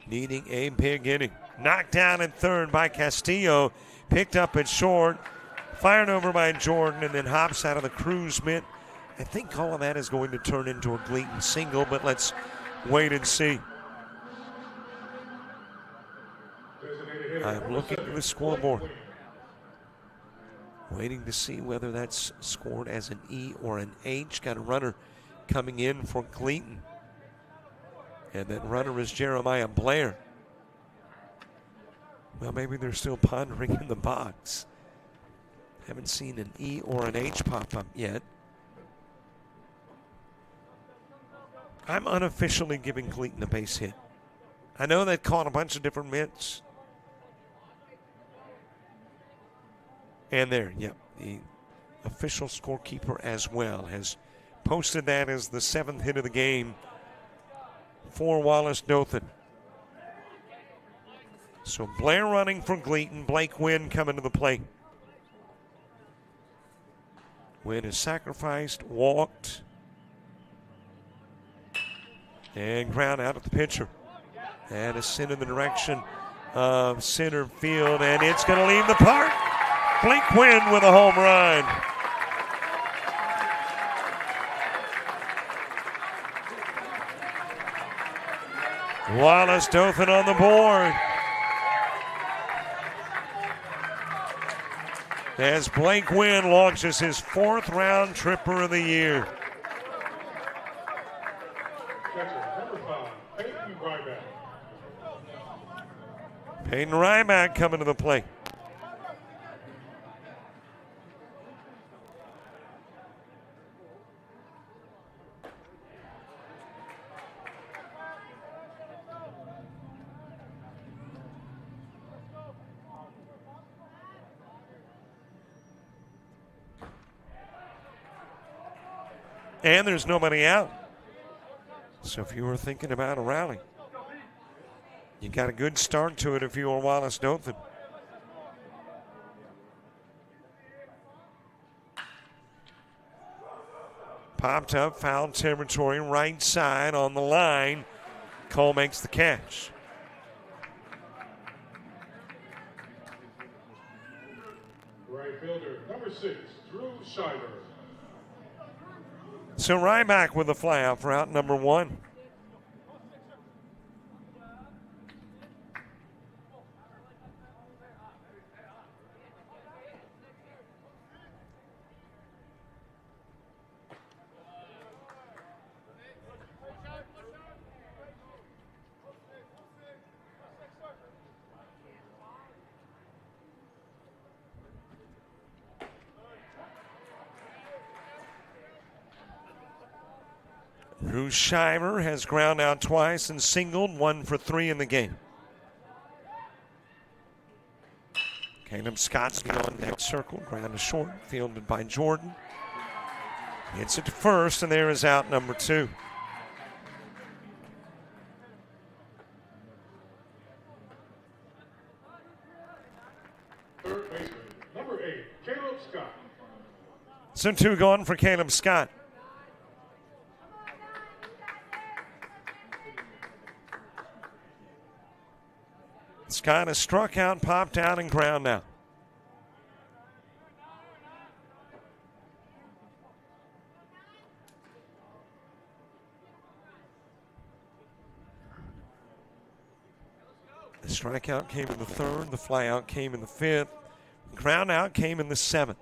needing a big inning. Knocked down at third by Castillo. Picked up at short. Fired over by Jordan and then hops out of the Cruz mitt. I think all of that is going to turn into a Gleaton single, but let's wait and see. I'm looking at the scoreboard. Waiting to see whether that's scored as an E or an H. Got a runner coming in for Gleaton. And that runner is Jeremiah Blair. Well, maybe they're still pondering in the box. Haven't seen an E or an H pop up yet. I'm unofficially giving Gleaton a base hit. I know that caught a bunch of different mitts. And there, yep, the official scorekeeper as well has posted that as the 7th hit of the game for Wallace Dothan. So Blair running for Gleaton, Blake Wynn coming to the plate. Wynn is sacrificed, walked, and ground out at the pitcher. And is sent in the direction of center field, and it's going to leave the park. Blake Wynn with a home run. Wallace Dothan on the board. As Blake Wynn launches his 4th round tripper of the year. Number 5, Peyton Ryback. Peyton Ryback coming to the plate. And there's nobody out. So if you were thinking about a rally, you got a good start to it if you were Wallace Dothan. Popped up, foul territory, right side on the line. Cole makes the catch. Right fielder, number 6, Drew Schuyler. So Ryback with the flyout for out number 1. Drew Schuyler has ground out twice and singled, 1 for 3 in the game. Caleb Scott's on that circle, ground to short, fielded by Jordan. Hits it to first, and there is out number 2. Third baseman, number 8, Caleb Scott. So 2 gone for Caleb Scott. Scott has struck out, popped out, and ground out. The strikeout came in the 3rd, the flyout came in the 5th, the ground out came in the 7th.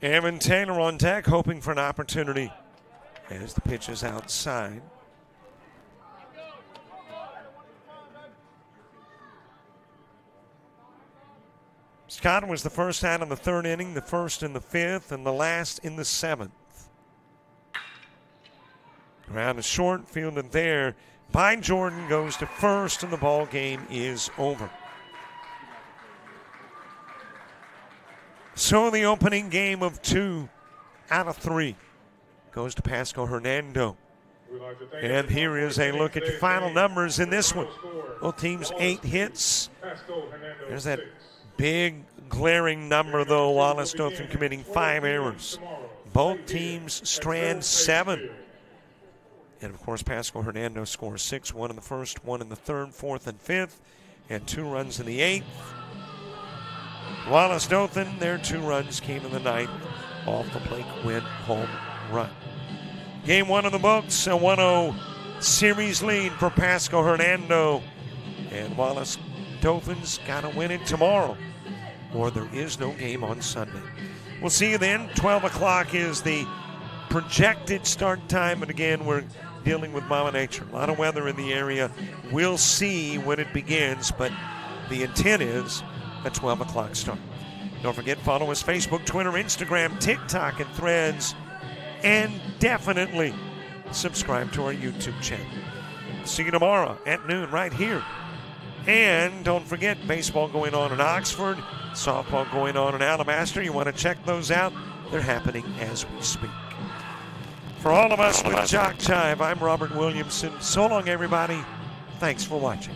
Evan Taylor on deck, hoping for an opportunity as the pitch is outside. Scott was the first out in the 3rd inning, the first in the 5th, and the last in the 7th. Ground is short, fielded there by Jordan, goes to first, and the ball game is over. So the opening game of 2 out of 3 goes to Pasco-Hernando. And here is a look at your final numbers in this one. Both teams 8 hits. There's that big glaring number, though. Wallace Dothan committing 5 errors. Both teams strand 7. And, of course, Pasco-Hernando scores 6, 1 in the 1st, 1 in the 3rd, 4th, and 5th, and 2 runs in the 8th. Wallace Dothan, their 2 runs came in the 9th off the Blake Wynn home run. Game 1 of the books, a 1-0 series lead for Pasco-Hernando. And Wallace Dothan's got to win it tomorrow, or there is no game on Sunday. We'll see you then. 12 o'clock is the projected start time, and again, we're dealing with Mama Nature. A lot of weather in the area. We'll see when it begins, but the intent is a 12 o'clock start. Don't forget, follow us Facebook, Twitter, Instagram, TikTok, and Threads. And definitely subscribe to our YouTube channel. See you tomorrow at noon right here. And don't forget, baseball going on in Oxford, softball going on in Alabaster. You want to check those out? They're happening as we speak. For all of us with JockJive, I'm Robert Williamson. So long, everybody. Thanks for watching.